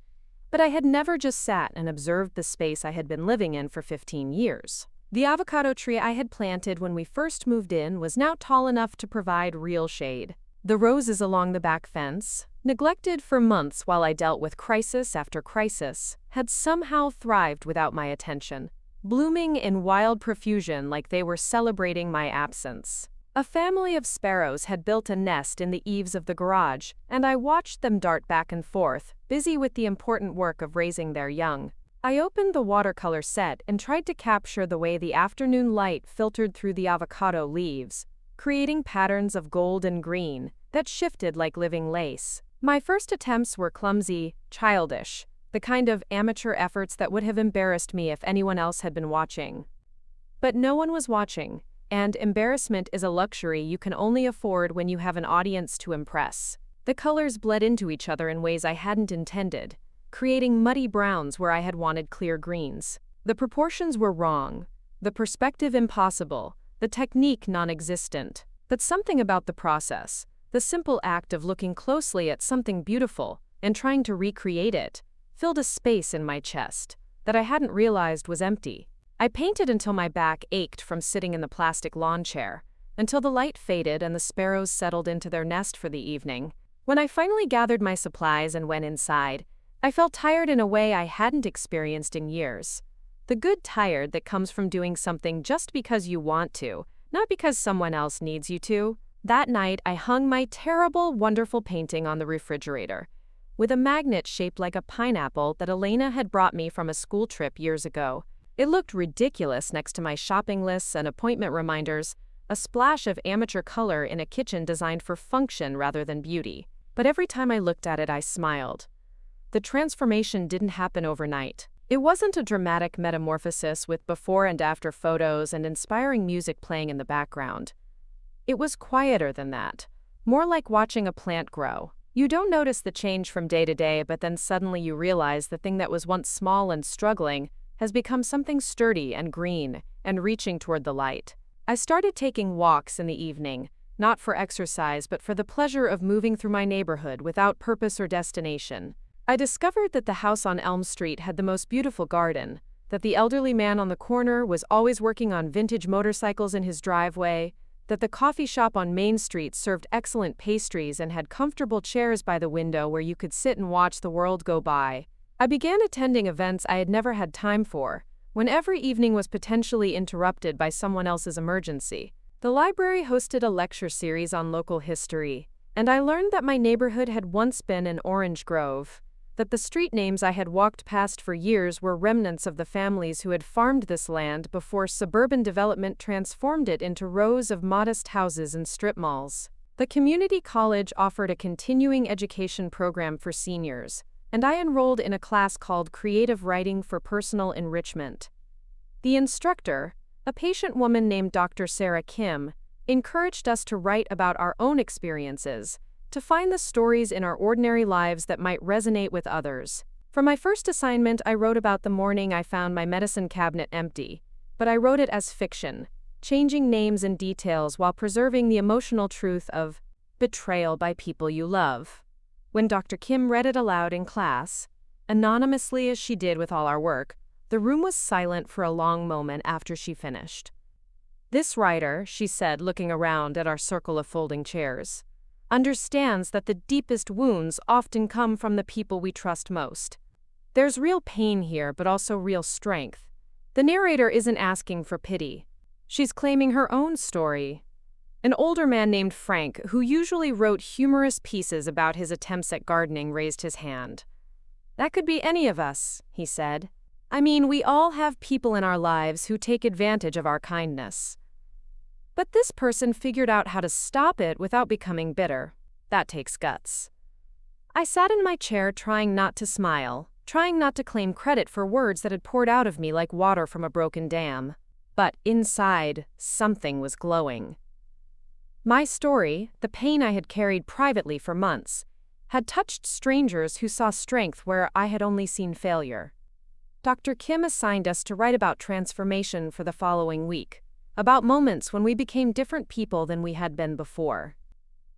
But I had never just sat and observed the space I had been living in for 15 years. The avocado tree I had planted when we first moved in was now tall enough to provide real shade. The roses along the back fence, neglected for months while I dealt with crisis after crisis, had somehow thrived without my attention, blooming in wild profusion like they were celebrating my absence. A family of sparrows had built a nest in the eaves of the garage, and I watched them dart back and forth, busy with the important work of raising their young. I opened the watercolor set and tried to capture the way the afternoon light filtered through the avocado leaves, creating patterns of gold and green that shifted like living lace. My first attempts were clumsy, childish, the kind of amateur efforts that would have embarrassed me if anyone else had been watching. But no one was watching. And embarrassment is a luxury you can only afford when you have an audience to impress. The colors bled into each other in ways I hadn't intended, creating muddy browns where I had wanted clear greens. The proportions were wrong, the perspective impossible, the technique non-existent. But something about the process, the simple act of looking closely at something beautiful and trying to recreate it, filled a space in my chest that I hadn't realized was empty. I painted until my back ached from sitting in the plastic lawn chair, until the light faded and the sparrows settled into their nest for the evening. When I finally gathered my supplies and went inside, I felt tired in a way I hadn't experienced in years. The good tired that comes from doing something just because you want to, not because someone else needs you to. That night, I hung my terrible, wonderful painting on the refrigerator, with a magnet shaped like a pineapple that Elena had brought me from a school trip years ago. It looked ridiculous next to my shopping lists and appointment reminders, a splash of amateur color in a kitchen designed for function rather than beauty. But every time I looked at it, I smiled. the transformation didn't happen overnight. It wasn't a dramatic metamorphosis with before and after photos and inspiring music playing in the background. It was quieter than that, more like watching a plant grow. You don't notice the change from day to day, but then suddenly you realize the thing that was once small and struggling has become something sturdy and green and reaching toward the light. I started taking walks in the evening, not for exercise but for the pleasure of moving through my neighborhood without purpose or destination. I discovered that the house on Elm Street had the most beautiful garden, that the elderly man on the corner was always working on vintage motorcycles in his driveway, that the coffee shop on Main Street served excellent pastries and had comfortable chairs by the window where you could sit and watch the world go by. I began attending events I had never had time for, when every evening was potentially interrupted by someone else's emergency. The library hosted a lecture series on local history, and I learned that my neighborhood had once been an orange grove, that the street names I had walked past for years were remnants of the families who had farmed this land before suburban development transformed it into rows of modest houses and strip malls. The community college offered a continuing education program for seniors, and I enrolled in a class called Creative Writing for Personal Enrichment. The instructor, a patient woman named Dr. Sarah Kim, encouraged us to write about our own experiences, to find the stories in our ordinary lives that might resonate with others. For my first assignment, I wrote about the morning I found my medicine cabinet empty, but I wrote it as fiction, changing names and details while preserving the emotional truth of betrayal by people you love. When Dr. Kim read it aloud in class, anonymously as she did with all our work, the room was silent for a long moment after she finished. "This writer," she said, looking around at our circle of folding chairs, "understands that the deepest wounds often come from the people we trust most. There's real pain here, but also real strength. The narrator isn't asking for pity. She's claiming her own story." An older man named Frank, who usually wrote humorous pieces about his attempts at gardening, raised his hand. "That could be any of us," he said. "I mean, we all have people in our lives who take advantage of our kindness. But this person figured out how to stop it without becoming bitter. That takes guts." I sat in my chair trying not to smile, trying not to claim credit for words that had poured out of me like water from a broken dam. But inside, something was glowing. My story, the pain I had carried privately for months, had touched strangers who saw strength where I had only seen failure. Dr. Kim assigned us to write about transformation for the following week, about moments when we became different people than we had been before.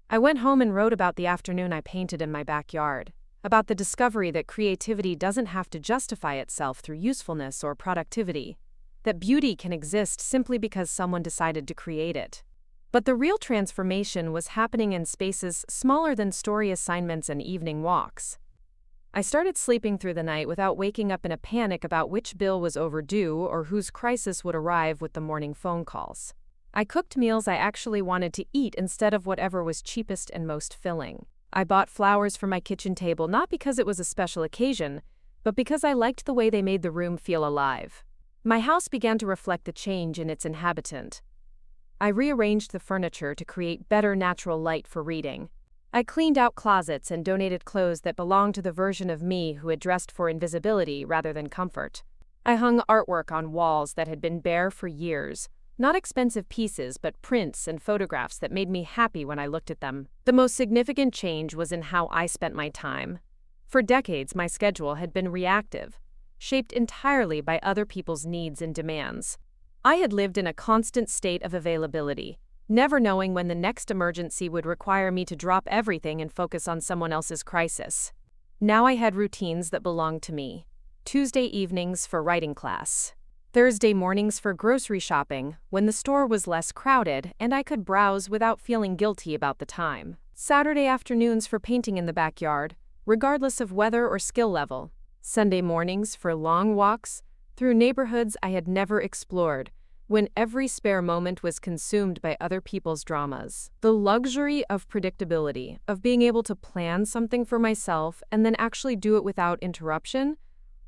I went home and wrote about the afternoon I painted in my backyard, about the discovery that creativity doesn't have to justify itself through usefulness or productivity, that beauty can exist simply because someone decided to create it. But the real transformation was happening in spaces smaller than story assignments and evening walks. I started sleeping through the night without waking up in a panic about which bill was overdue or whose crisis would arrive with the morning phone calls. I cooked meals I actually wanted to eat instead of whatever was cheapest and most filling. I bought flowers for my kitchen table not because it was a special occasion, but because I liked the way they made the room feel alive. My house began to reflect the change in its inhabitant. I rearranged the furniture to create better natural light for reading. I cleaned out closets and donated clothes that belonged to the version of me who had dressed for invisibility rather than comfort. I hung artwork on walls that had been bare for years, not expensive pieces but prints and photographs that made me happy when I looked at them. The most significant change was in how I spent my time. For decades, my schedule had been reactive, shaped entirely by other people's needs and demands. I had lived in a constant state of availability, never knowing when the next emergency would require me to drop everything and focus on someone else's crisis. Now I had routines that belonged to me. Tuesday evenings for writing class. Thursday mornings for grocery shopping, when the store was less crowded and I could browse without feeling guilty about the time. Saturday afternoons for painting in the backyard, regardless of weather or skill level. Sunday mornings for long walks through neighborhoods I had never explored, when every spare moment was consumed by other people's dramas. The luxury of predictability, of being able to plan something for myself and then actually do it without interruption,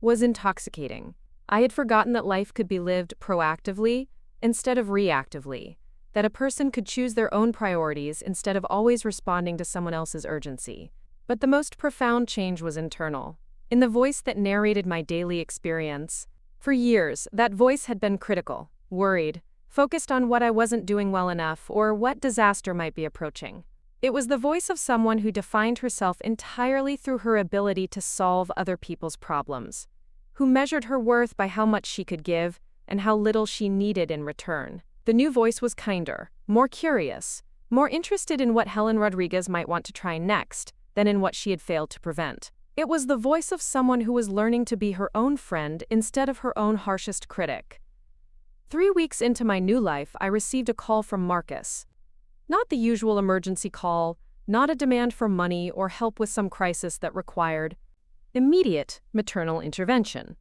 was intoxicating. I had forgotten that life could be lived proactively instead of reactively, that a person could choose their own priorities instead of always responding to someone else's urgency. But the most profound change was internal. in the voice that narrated my daily experience. For years, that voice had been critical, worried, focused on what I wasn't doing well enough or what disaster might be approaching. It was the voice of someone who defined herself entirely through her ability to solve other people's problems, who measured her worth by how much she could give and how little she needed in return. The new voice was kinder, more curious, more interested in what Helen Rodriguez might want to try next than in what she had failed to prevent. It was the voice of someone who was learning to be her own friend instead of her own harshest critic. 3 weeks into my new life, I received a call from Marcus. Not the usual emergency call, not a demand for money or help with some crisis that required immediate maternal intervention.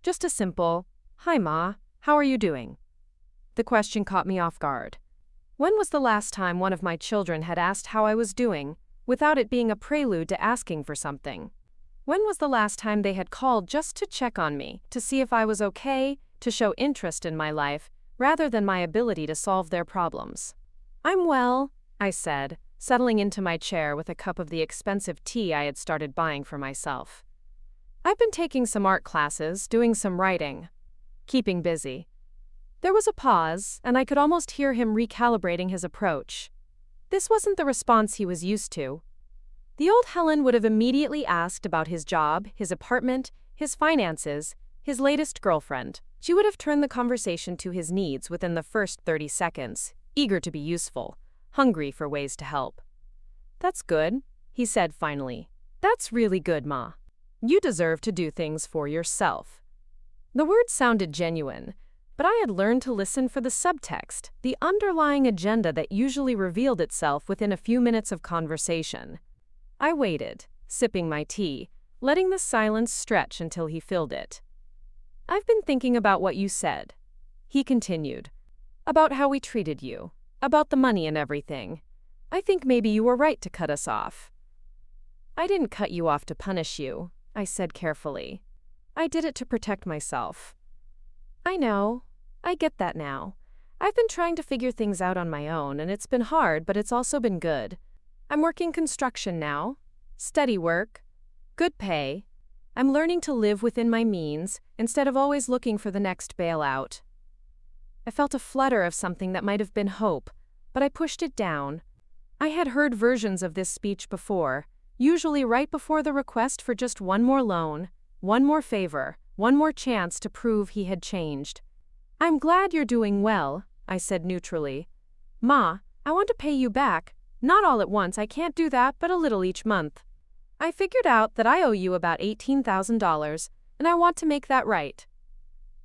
Just a simple, "Hi Ma, how are you doing?" The question caught me off guard. When was the last time one of my children had asked how I was doing, without it being a prelude to asking for something? When was the last time they had called just to check on me, to see if I was okay, to show interest in my life, rather than my ability to solve their problems? "I'm well," I said, settling into my chair with a cup of the expensive tea I had started buying for myself. "I've been taking some art classes, doing some writing. Keeping busy." There was a pause, and I could almost hear him recalibrating his approach. This wasn't the response he was used to. The old Helen would have immediately asked about his job, his apartment, his finances, his latest girlfriend. She would have turned the conversation to his needs within the first 30 seconds, eager to be useful, hungry for ways to help. "That's good," he said finally. "That's really good, Ma. You deserve to do things for yourself." The words sounded genuine, but I had learned to listen for the subtext, the underlying agenda that usually revealed itself within a few minutes of conversation. I waited, sipping my tea, letting the silence stretch until he filled it. "I've been thinking about what you said," he continued, "about how we treated you, about the money and everything. I think maybe you were right to cut us off." "I didn't cut you off to punish you," I said carefully. "I did it to protect myself." "I know. I get that now. I've been trying to figure things out on my own, and it's been hard, but it's also been good. I'm working construction now. Steady work. Good pay. I'm learning to live within my means, instead of always looking for the next bailout." I felt a flutter of something that might have been hope, but I pushed it down. I had heard versions of this speech before, usually right before the request for just one more loan, one more favor, one more chance to prove he had changed. "I'm glad you're doing well," I said neutrally. "Ma, I want to pay you back. Not all at once, I can't do that, but a little each month. I figured out that I owe you about $18,000, and I want to make that right."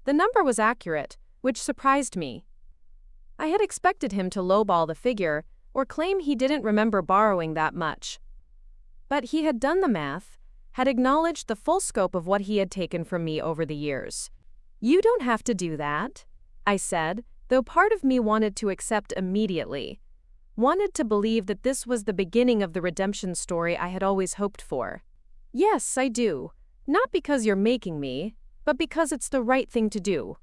The number was accurate, which surprised me. I had expected him to lowball the figure or claim he didn't remember borrowing that much. But he had done the math, had acknowledged the full scope of what he had taken from me over the years. "You don't have to do that," I said, though part of me wanted to accept immediately, wanted to believe that this was the beginning of the redemption story I had always hoped for. "Yes, I do. Not because you're making me, but because it's the right thing to do.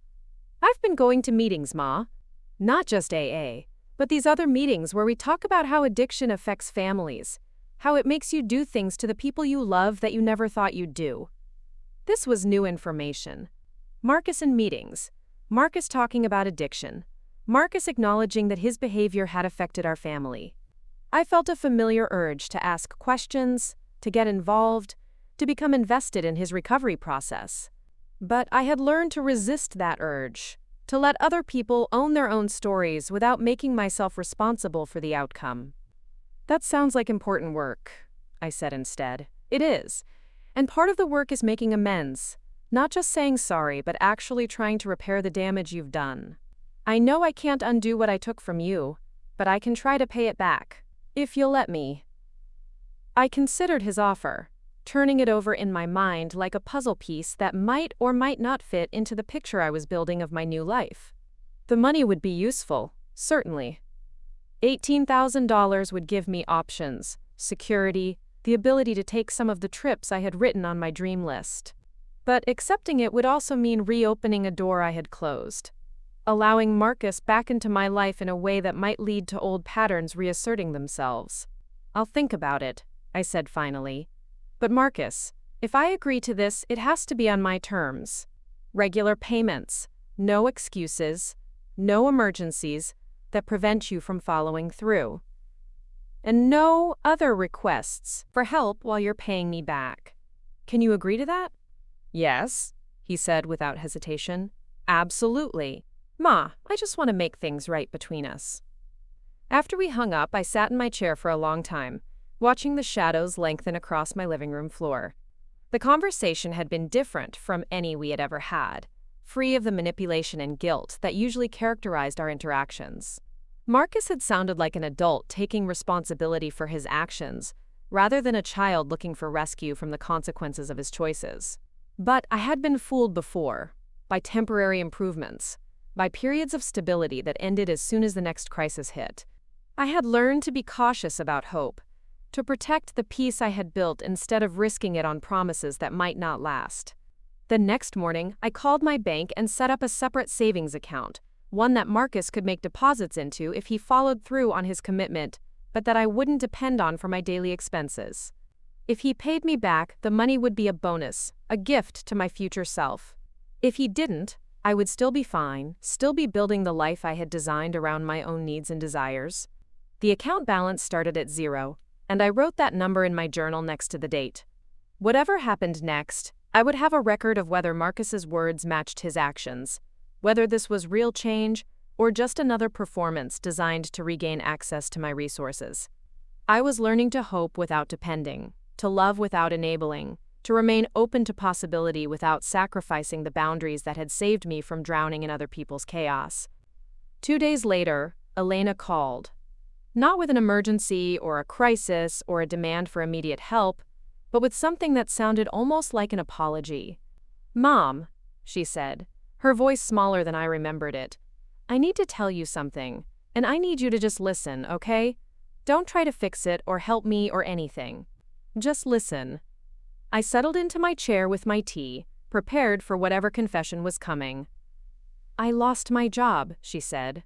I've been going to meetings, Ma. Not just AA, but these other meetings where we talk about how addiction affects families, how it makes you do things to the people you love that you never thought you'd do." This was new information. Marcus in meetings. Marcus talking about addiction. Marcus acknowledging that his behavior had affected our family. I felt a familiar urge to ask questions, to get involved, to become invested in his recovery process. But I had learned to resist that urge, to let other people own their own stories without making myself responsible for the outcome. "That sounds like important work," I said instead. "It is. And part of the work is making amends, not just saying sorry, but actually trying to repair the damage you've done. I know I can't undo what I took from you, but I can try to pay it back, if you'll let me." I considered his offer, turning it over in my mind like a puzzle piece that might or might not fit into the picture I was building of my new life. The money would be useful, certainly. $18,000 would give me options, security, the ability to take some of the trips I had written on my dream list. But accepting it would also mean reopening a door I had closed, allowing Marcus back into my life in a way that might lead to old patterns reasserting themselves. "I'll think about it," I said finally. "But Marcus, If I agree to this, it has to be on my terms. Regular payments, no excuses, no emergencies that prevent you from following through. And no other requests for help while you're paying me back. Can you agree to that? Yes, he said without hesitation. Absolutely. Ma, I just want to make things right between us. After we hung up, I sat in my chair for a long time, watching the shadows lengthen across my living room floor. The conversation had been different from any we had ever had, free of the manipulation and guilt that usually characterized our interactions. Marcus had sounded like an adult taking responsibility for his actions, rather than a child looking for rescue from the consequences of his choices. But I had been fooled before, by temporary improvements, by periods of stability that ended as soon as the next crisis hit. I had learned to be cautious about hope, to protect the peace I had built instead of risking it on promises that might not last. The next morning, I called my bank and set up a separate savings account, one that Marcus could make deposits into if he followed through on his commitment, but that I wouldn't depend on for my daily expenses. If he paid me back, the money would be a bonus, a gift to my future self. If he didn't, I would still be fine, still be building the life I had designed around my own needs and desires. The account balance started at 0, and I wrote that number in my journal next to the date. Whatever happened next, I would have a record of whether Marcus's words matched his actions, whether this was real change or just another performance designed to regain access to my resources. I was learning to hope without depending, to love without enabling, to remain open to possibility without sacrificing the boundaries that had saved me from drowning in other people's chaos. 2 days later, Elena called. Not with an emergency or a crisis or a demand for immediate help, but with something that sounded almost like an apology. "Mom," she said, her voice smaller than I remembered it, "I need to tell you something, and I need you to just listen, okay? Don't try to fix it or help me or anything. Just listen." I settled into my chair with my tea, prepared for whatever confession was coming. "I lost my job," she said.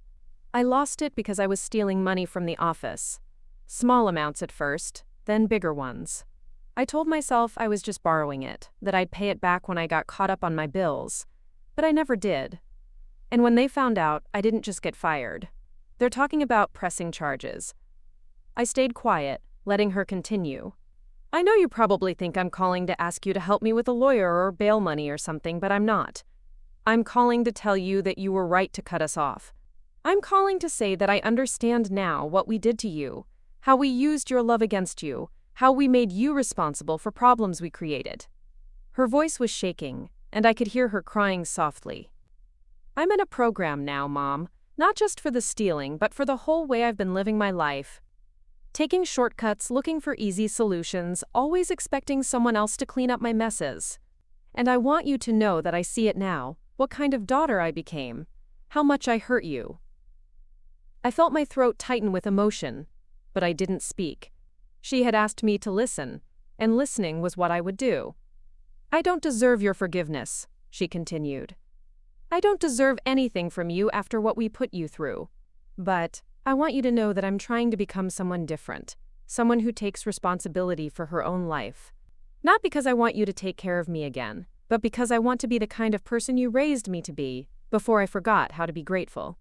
"I lost it because I was stealing money from the office. Small amounts at first, then bigger ones. I told myself I was just borrowing it, that I'd pay it back when I got caught up on my bills. But I never did. And when they found out, I didn't just get fired. They're talking about pressing charges." I stayed quiet, letting her continue. "I know you probably think I'm calling to ask you to help me with a lawyer or bail money or something, but I'm not. I'm calling to tell you that you were right to cut us off. I'm calling to say that I understand now what we did to you, how we used your love against you, how we made you responsible for problems we created." Her voice was shaking, and I could hear her crying softly. "I'm in a program now, Mom, not just for the stealing, but for the whole way I've been living my life. Taking shortcuts, looking for easy solutions, always expecting someone else to clean up my messes. And I want you to know that I see it now, what kind of daughter I became, how much I hurt you." I felt my throat tighten with emotion, but I didn't speak. She had asked me to listen, and listening was what I would do. "I don't deserve your forgiveness," she continued. "I don't deserve anything from you after what we put you through. But I want you to know that I'm trying to become someone different, someone who takes responsibility for her own life. Not because I want you to take care of me again, but because I want to be the kind of person you raised me to be, before I forgot how to be grateful."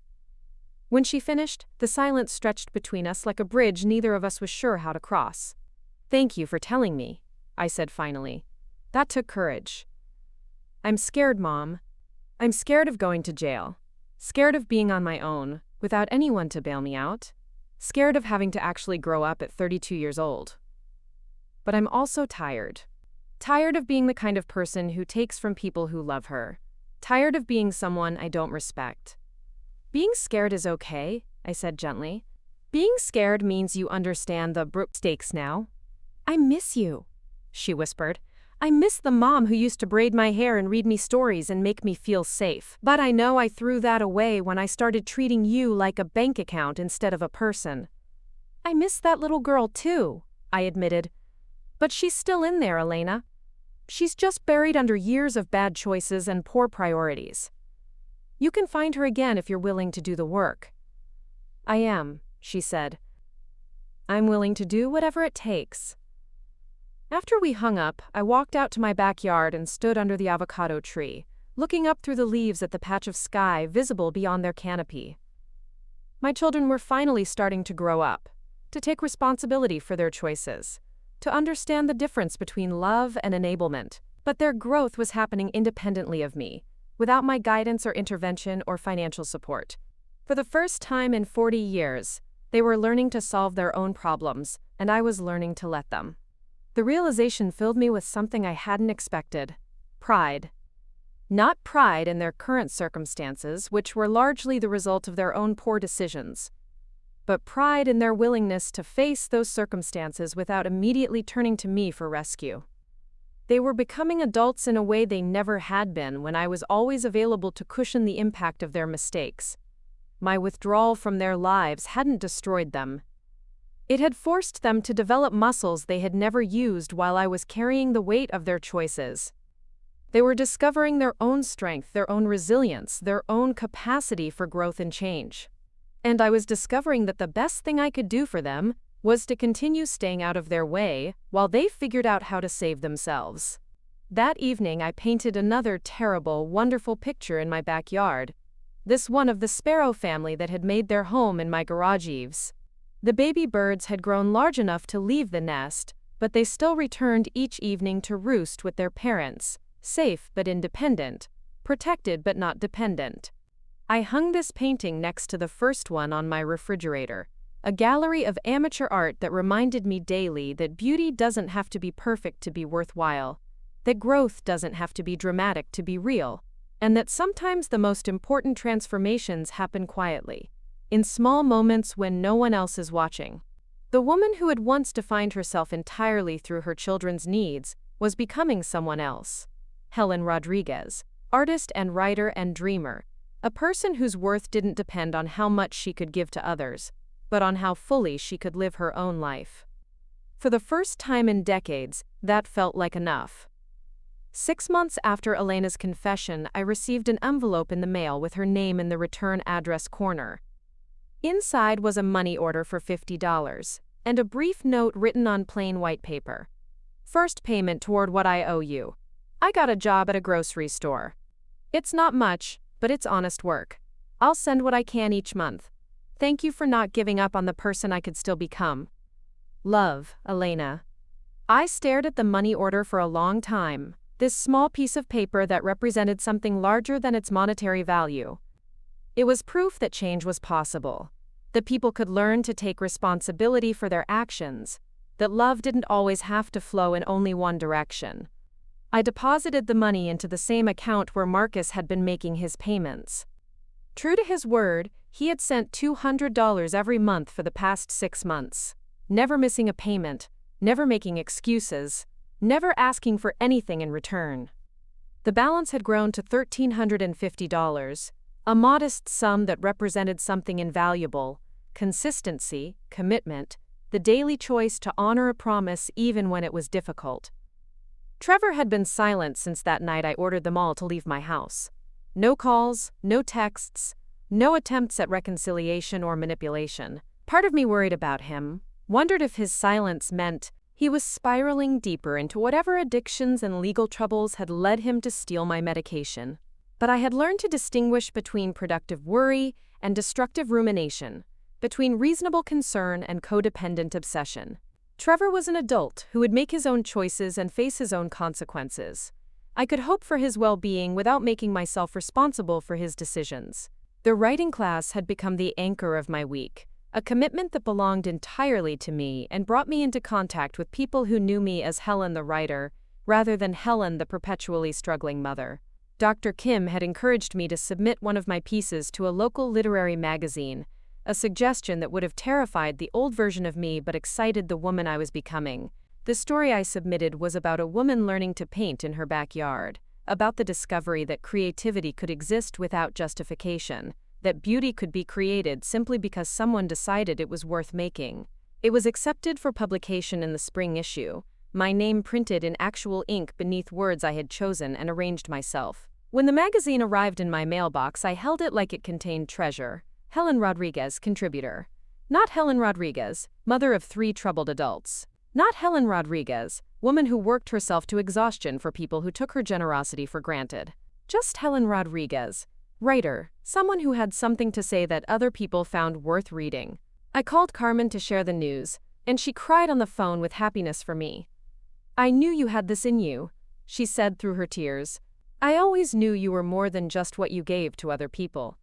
When she finished, the silence stretched between us like a bridge neither of us was sure how to cross. "Thank you for telling me," I said finally. "That took courage." "I'm scared, Mom. I'm scared of going to jail. Scared of being on my own, without anyone to bail me out. Scared of having to actually grow up at 32 years old. But I'm also tired. Tired of being the kind of person who takes from people who love her. Tired of being someone I don't respect." "Being scared is okay," I said gently. "Being scared means you understand the stakes now." "I miss you," she whispered. "I miss the mom who used to braid my hair and read me stories and make me feel safe. But I know I threw that away when I started treating you like a bank account instead of a person." "I miss that little girl too," I admitted. "But she's still in there, Elena. She's just buried under years of bad choices and poor priorities. You can find her again if you're willing to do the work." "I am," she said. "I'm willing to do whatever it takes." After we hung up, I walked out to my backyard and stood under the avocado tree, looking up through the leaves at the patch of sky visible beyond their canopy. My children were finally starting to grow up, to take responsibility for their choices, to understand the difference between love and enablement, but their growth was happening independently of me, without my guidance or intervention or financial support. For the first time in 40 years, they were learning to solve their own problems, and I was learning to let them. The realization filled me with something I hadn't expected: pride. Not pride in their current circumstances, which were largely the result of their own poor decisions, but pride in their willingness to face those circumstances without immediately turning to me for rescue. They were becoming adults in a way they never had been when I was always available to cushion the impact of their mistakes. My withdrawal from their lives hadn't destroyed them. It had forced them to develop muscles they had never used while I was carrying the weight of their choices. They were discovering their own strength, their own resilience, their own capacity for growth and change. And I was discovering that the best thing I could do for them was to continue staying out of their way while they figured out how to save themselves. That evening I painted another terrible, wonderful picture in my backyard. This one of the sparrow family that had made their home in my garage eaves. The baby birds had grown large enough to leave the nest, but they still returned each evening to roost with their parents, safe but independent, protected but not dependent. I hung this painting next to the first one on my refrigerator, a gallery of amateur art that reminded me daily that beauty doesn't have to be perfect to be worthwhile, that growth doesn't have to be dramatic to be real, and that sometimes the most important transformations happen quietly, in small moments when no one else is watching. The woman who had once defined herself entirely through her children's needs was becoming someone else. Helen Rodriguez, artist and writer and dreamer, a person whose worth didn't depend on how much she could give to others, but on how fully she could live her own life. For the first time in decades, that felt like enough. 6 months after Elena's confession, I received an envelope in the mail with her name in the return address corner. Inside was a money order for $50, and a brief note written on plain white paper. First payment toward what I owe you. I got a job at a grocery store. It's not much, but it's honest work. I'll send what I can each month. Thank you for not giving up on the person I could still become. Love, Elena. I stared at the money order for a long time, this small piece of paper that represented something larger than its monetary value. It was proof that change was possible, that people could learn to take responsibility for their actions, that love didn't always have to flow in only one direction. I deposited the money into the same account where Marcus had been making his payments. True to his word, he had sent $200 every month for the past 6 months, never missing a payment, never making excuses, never asking for anything in return. The balance had grown to $1,350, a modest sum that represented something invaluable: consistency, commitment, the daily choice to honor a promise even when it was difficult. Trevor had been silent since that night I ordered them all to leave my house. No calls, no texts, no attempts at reconciliation or manipulation. Part of me worried about him, wondered if his silence meant he was spiraling deeper into whatever addictions and legal troubles had led him to steal my medication. But I had learned to distinguish between productive worry and destructive rumination, between reasonable concern and codependent obsession. Trevor was an adult who would make his own choices and face his own consequences. I could hope for his well-being without making myself responsible for his decisions. The writing class had become the anchor of my week, a commitment that belonged entirely to me and brought me into contact with people who knew me as Helen the writer, rather than Helen the perpetually struggling mother. Dr. Kim had encouraged me to submit one of my pieces to a local literary magazine, a suggestion that would have terrified the old version of me but excited the woman I was becoming. The story I submitted was about a woman learning to paint in her backyard, about the discovery that creativity could exist without justification, that beauty could be created simply because someone decided it was worth making. It was accepted for publication in the spring issue, my name printed in actual ink beneath words I had chosen and arranged myself. When the magazine arrived in my mailbox, I held it like it contained treasure. Helen Rodriguez, contributor. Not Helen Rodriguez, mother of 3 troubled adults. Not Helen Rodriguez, woman who worked herself to exhaustion for people who took her generosity for granted. Just Helen Rodriguez, writer, someone who had something to say that other people found worth reading. I called Carmen to share the news, and she cried on the phone with happiness for me. "I knew you had this in you," she said through her tears. "I always knew you were more than just what you gave to other people."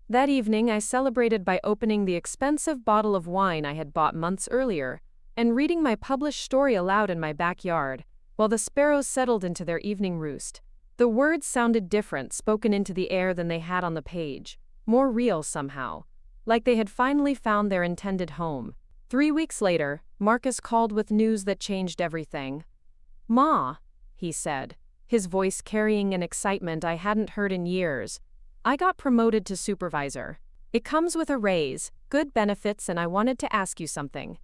That evening, I celebrated by opening the expensive bottle of wine I had bought months earlier and reading my published story aloud in my backyard, while the sparrows settled into their evening roost. The words sounded different, spoken into the air than they had on the page, more real somehow, like they had finally found their intended home. 3 weeks later, Marcus called with news that changed everything. "Ma," he said, his voice carrying an excitement I hadn't heard in years, "I got promoted to supervisor. It comes with a raise, good benefits, and I wanted to ask you something."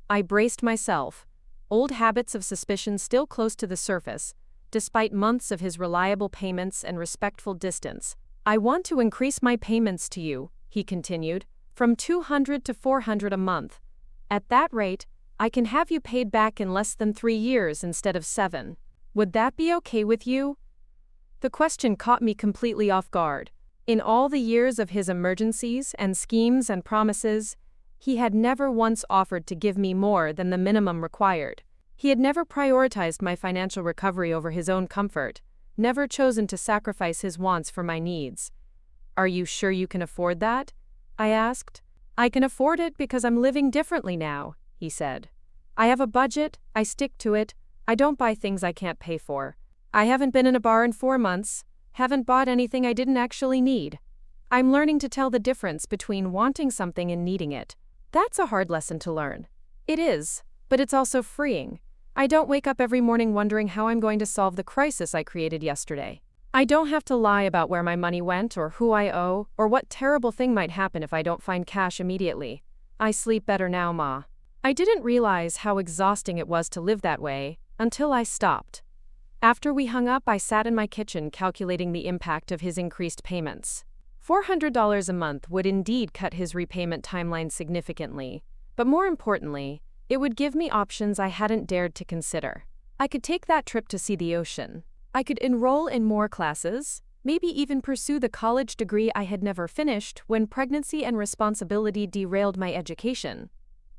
I braced myself, old habits of suspicion still close to the surface, despite months of his reliable payments and respectful distance. "I want to increase my payments to you," he continued, "from $200 to $400 a month. At that rate, I can have you paid back in less than 3 years instead of 7. Would that be okay with you?" The question caught me completely off guard. In all the years of his emergencies and schemes and promises, he had never once offered to give me more than the minimum required. He had never prioritized my financial recovery over his own comfort, never chosen to sacrifice his wants for my needs. "Are you sure you can afford that?" I asked. "I can afford it because I'm living differently now," he said. "I have a budget, I stick to it, I don't buy things I can't pay for. I haven't been in a bar in 4 months, haven't bought anything I didn't actually need. I'm learning to tell the difference between wanting something and needing it. That's a hard lesson to learn. It is, but it's also freeing. I don't wake up every morning wondering how I'm going to solve the crisis I created yesterday. I don't have to lie about where my money went or who I owe or what terrible thing might happen if I don't find cash immediately. I sleep better now, Ma." I didn't realize how exhausting it was to live that way until I stopped. After we hung up, I sat in my kitchen calculating the impact of his increased payments. $400 a month would indeed cut his repayment timeline significantly, but more importantly, it would give me options I hadn't dared to consider. I could take that trip to see the ocean. I could enroll in more classes, maybe even pursue the college degree I had never finished when pregnancy and responsibility derailed my education.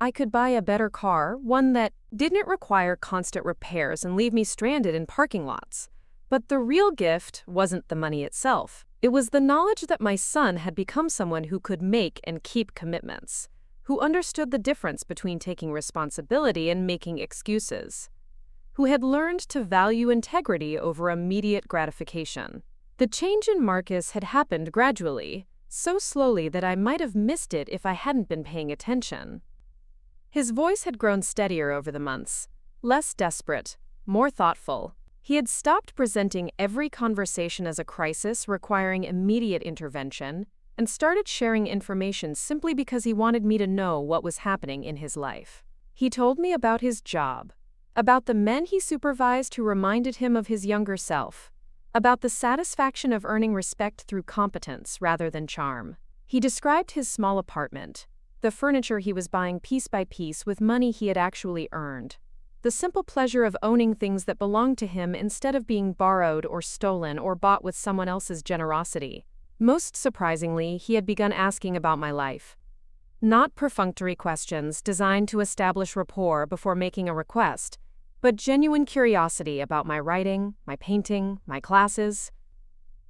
I could buy a better car, one that didn't require constant repairs and leave me stranded in parking lots. But the real gift wasn't the money itself. It was the knowledge that my son had become someone who could make and keep commitments, who understood the difference between taking responsibility and making excuses, who had learned to value integrity over immediate gratification. The change in Marcus had happened gradually, so slowly that I might have missed it if I hadn't been paying attention. His voice had grown steadier over the months, less desperate, more thoughtful. He had stopped presenting every conversation as a crisis requiring immediate intervention and started sharing information simply because he wanted me to know what was happening in his life. He told me about his job, about the men he supervised who reminded him of his younger self, about the satisfaction of earning respect through competence rather than charm. He described his small apartment, the furniture he was buying piece by piece with money he had actually earned, the simple pleasure of owning things that belonged to him instead of being borrowed or stolen or bought with someone else's generosity. Most surprisingly, he had begun asking about my life. Not perfunctory questions designed to establish rapport before making a request, but genuine curiosity about my writing, my painting, my classes.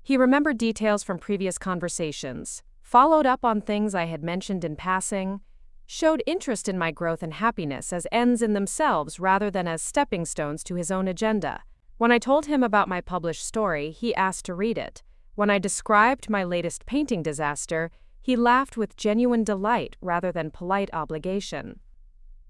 He remembered details from previous conversations, followed up on things I had mentioned in passing, showed interest in my growth and happiness as ends in themselves rather than as stepping stones to his own agenda. When I told him about my published story, he asked to read it. When I described my latest painting disaster, he laughed with genuine delight rather than polite obligation.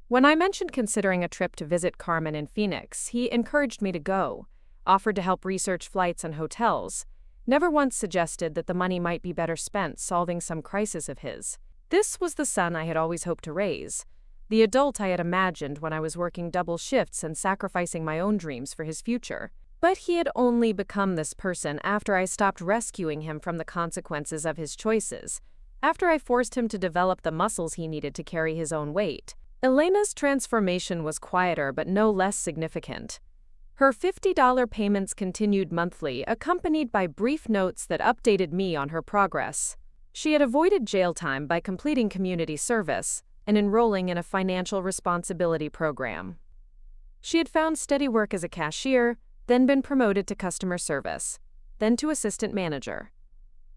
When I mentioned considering a trip to visit Carmen in Phoenix, he encouraged me to go, offered to help research flights and hotels, never once suggested that the money might be better spent solving some crisis of his. This was the son I had always hoped to raise, the adult I had imagined when I was working double shifts and sacrificing my own dreams for his future. But he had only become this person after I stopped rescuing him from the consequences of his choices, after I forced him to develop the muscles he needed to carry his own weight. Elena's transformation was quieter but no less significant. Her $50 payments continued monthly, accompanied by brief notes that updated me on her progress. She had avoided jail time by completing community service and enrolling in a financial responsibility program. She had found steady work as a cashier, then been promoted to customer service, then to assistant manager.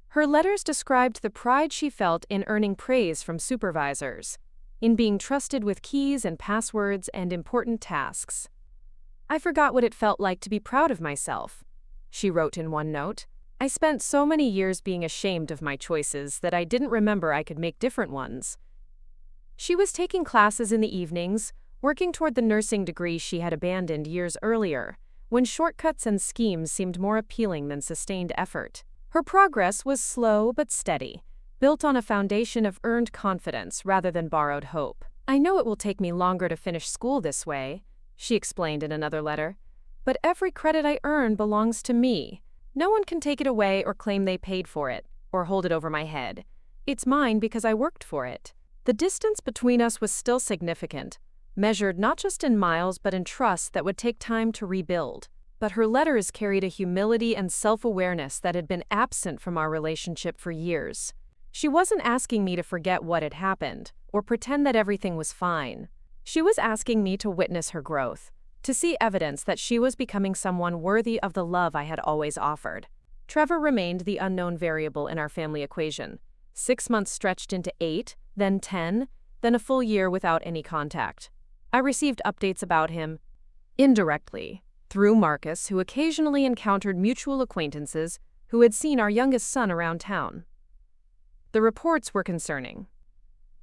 Her letters described the pride she felt in earning praise from supervisors, in being trusted with keys and passwords and important tasks. "I forgot what it felt like to be proud of myself," she wrote in one note. "I spent so many years being ashamed of my choices that I didn't remember I could make different ones." She was taking classes in the evenings, working toward the nursing degree she had abandoned years earlier, when shortcuts and schemes seemed more appealing than sustained effort. Her progress was slow but steady, built on a foundation of earned confidence rather than borrowed hope. "I know it will take me longer to finish school this way," she explained in another letter, "but every credit I earn belongs to me. No one can take it away or claim they paid for it, or hold it over my head. It's mine because I worked for it." The distance between us was still significant, measured not just in miles but in trust that would take time to rebuild. But her letters carried a humility and self-awareness that had been absent from our relationship for years. She wasn't asking me to forget what had happened, or pretend that everything was fine. She was asking me to witness her growth, to see evidence that she was becoming someone worthy of the love I had always offered. Trevor remained the unknown variable in our family equation. 6 months stretched into 8, then 10, then a full year without any contact. I received updates about him indirectly, through Marcus, who occasionally encountered mutual acquaintances who had seen our youngest son around town. The reports were concerning.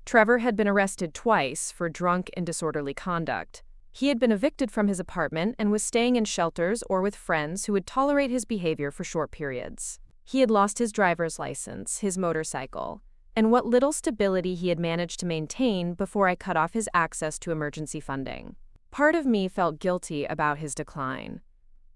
Trevor had been arrested twice for drunk and disorderly conduct. He had been evicted from his apartment and was staying in shelters or with friends who would tolerate his behavior for short periods. He had lost his driver's license, his motorcycle, and what little stability he had managed to maintain before I cut off his access to emergency funding. Part of me felt guilty about his decline.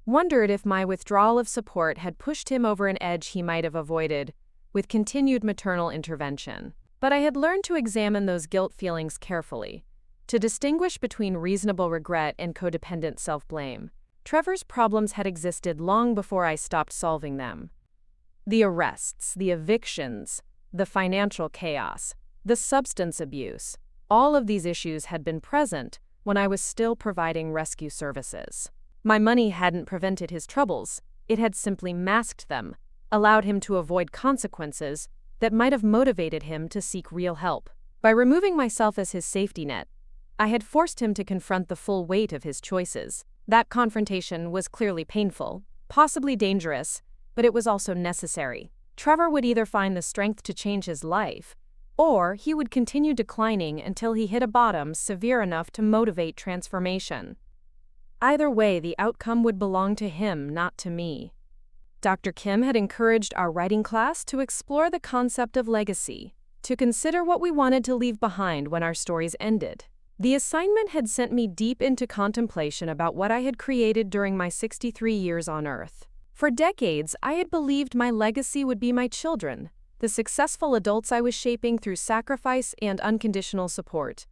Wondered if my withdrawal of support had pushed him over an edge he might have avoided with continued maternal intervention. But I had learned to examine those guilt feelings carefully, to distinguish between reasonable regret and codependent self-blame. Trevor's problems had existed long before I stopped solving them. The arrests, the evictions, the financial chaos, the substance abuse, all of these issues had been present when I was still providing rescue services. My money hadn't prevented his troubles, it had simply masked them, allowed him to avoid consequences that might have motivated him to seek real help. By removing myself as his safety net, I had forced him to confront the full weight of his choices. That confrontation was clearly painful, possibly dangerous, but it was also necessary. Trevor would either find the strength to change his life, or he would continue declining until he hit a bottom severe enough to motivate transformation. Either way, the outcome would belong to him, not to me. Dr. Kim had encouraged our writing class to explore the concept of legacy, to consider what we wanted to leave behind when our stories ended. The assignment had sent me deep into contemplation about what I had created during my 63 years on Earth. For decades, I had believed my legacy would be my children, the successful adults I was shaping through sacrifice and unconditional support.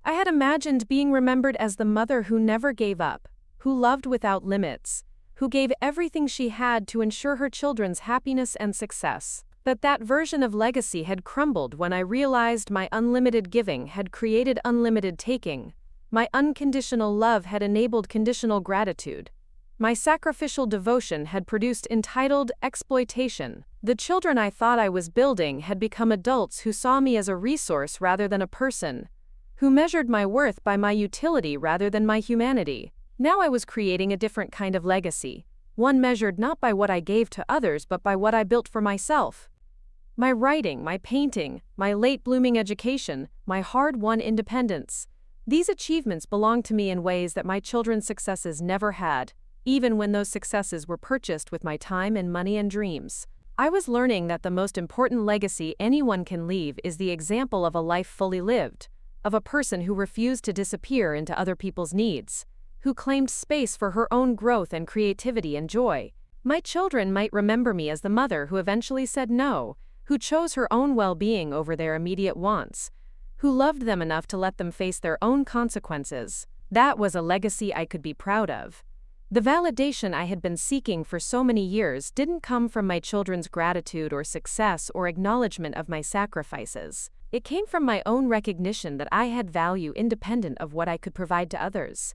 I had imagined being remembered as the mother who never gave up, who loved without limits, who gave everything she had to ensure her children's happiness and success. But that version of legacy had crumbled when I realized my unlimited giving had created unlimited taking. My unconditional love had enabled conditional gratitude. My sacrificial devotion had produced entitled exploitation. The children I thought I was building had become adults who saw me as a resource rather than a person, who measured my worth by my utility rather than my humanity. Now I was creating a different kind of legacy, one measured not by what I gave to others but by what I built for myself. My writing, my painting, my late-blooming education, my hard-won independence. These achievements belonged to me in ways that my children's successes never had, even when those successes were purchased with my time and money and dreams. I was learning that the most important legacy anyone can leave is the example of a life fully lived, of a person who refused to disappear into other people's needs, who claimed space for her own growth and creativity and joy. My children might remember me as the mother who eventually said no, who chose her own well-being over their immediate wants, who loved them enough to let them face their own consequences. That was a legacy I could be proud of. The validation I had been seeking for so many years didn't come from my children's gratitude or success or acknowledgement of my sacrifices. It came from my own recognition that I had value independent of what I could provide to others.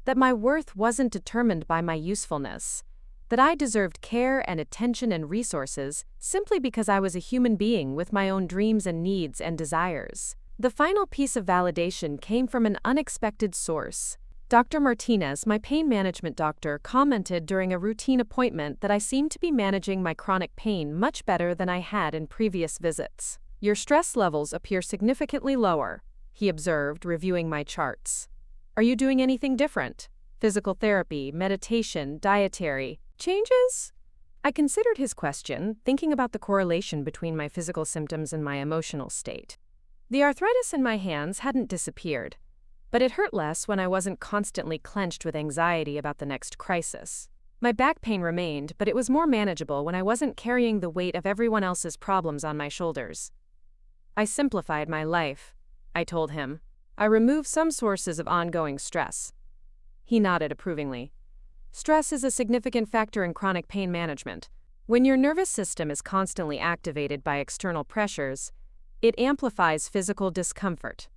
That my worth wasn't determined by my usefulness. That I deserved care and attention and resources simply because I was a human being with my own dreams and needs and desires. The final piece of validation came from an unexpected source. Dr. Martinez, my pain management doctor, commented during a routine appointment that I seemed to be managing my chronic pain much better than I had in previous visits. "Your stress levels appear significantly lower," he observed, reviewing my charts. "Are you doing anything different? Physical therapy, meditation, dietary changes?" I considered his question, thinking about the correlation between my physical symptoms and my emotional state. The arthritis in my hands hadn't disappeared, but it hurt less when I wasn't constantly clenched with anxiety about the next crisis. My back pain remained, but it was more manageable when I wasn't carrying the weight of everyone else's problems on my shoulders. "I simplified my life," I told him. "I removed some sources of ongoing stress." He nodded approvingly. "Stress is a significant factor in chronic pain management. When your nervous system is constantly activated by external pressures, it amplifies physical discomfort.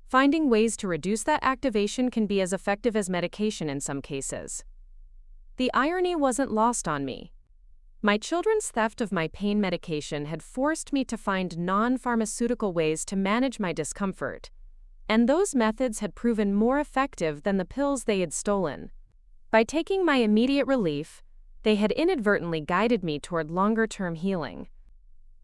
Finding ways to reduce that activation can be as effective as medication in some cases." The irony wasn't lost on me. My children's theft of my pain medication had forced me to find non-pharmaceutical ways to manage my discomfort, and those methods had proven more effective than the pills they had stolen. By taking my immediate relief, they had inadvertently guided me toward longer-term healing.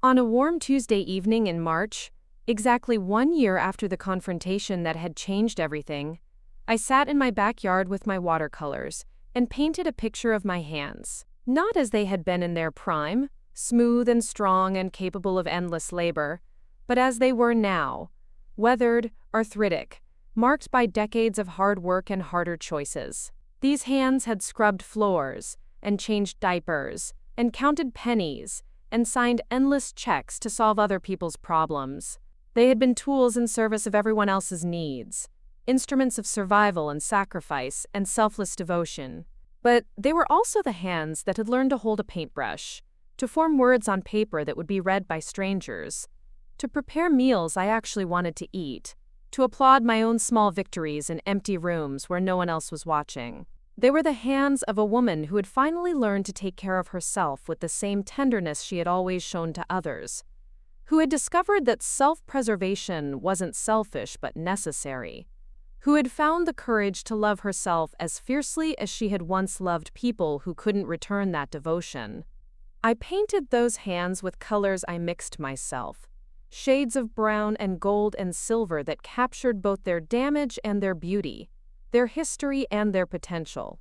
On a warm Tuesday evening in March, exactly 1 year after the confrontation that had changed everything, I sat in my backyard with my watercolors and painted a picture of my hands. Not as they had been in their prime, smooth and strong and capable of endless labor, but as they were now, weathered, arthritic, marked by decades of hard work and harder choices. These hands had scrubbed floors, and changed diapers, and counted pennies, and signed endless checks to solve other people's problems. They had been tools in service of everyone else's needs, instruments of survival and sacrifice and selfless devotion. But they were also the hands that had learned to hold a paintbrush, to form words on paper that would be read by strangers, to prepare meals I actually wanted to eat, to applaud my own small victories in empty rooms where no one else was watching. They were the hands of a woman who had finally learned to take care of herself with the same tenderness she had always shown to others, who had discovered that self-preservation wasn't selfish but necessary, who had found the courage to love herself as fiercely as she had once loved people who couldn't return that devotion. I painted those hands with colors I mixed myself, shades of brown and gold and silver that captured both their damage and their beauty, their history and their potential.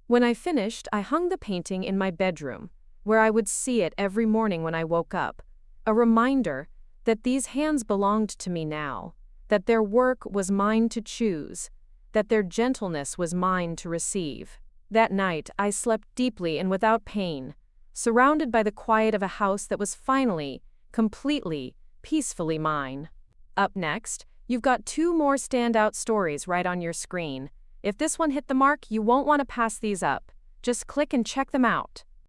When I finished, I hung the painting in my bedroom, where I would see it every morning when I woke up, a reminder that these hands belonged to me now, that their work was mine to choose, that their gentleness was mine to receive. That night, I slept deeply and without pain, surrounded by the quiet of a house that was finally, completely, peacefully mine. Up next, you've got 2 more standout stories right on your screen. If this one hit the mark, you won't want to pass these up. Just click and check them out.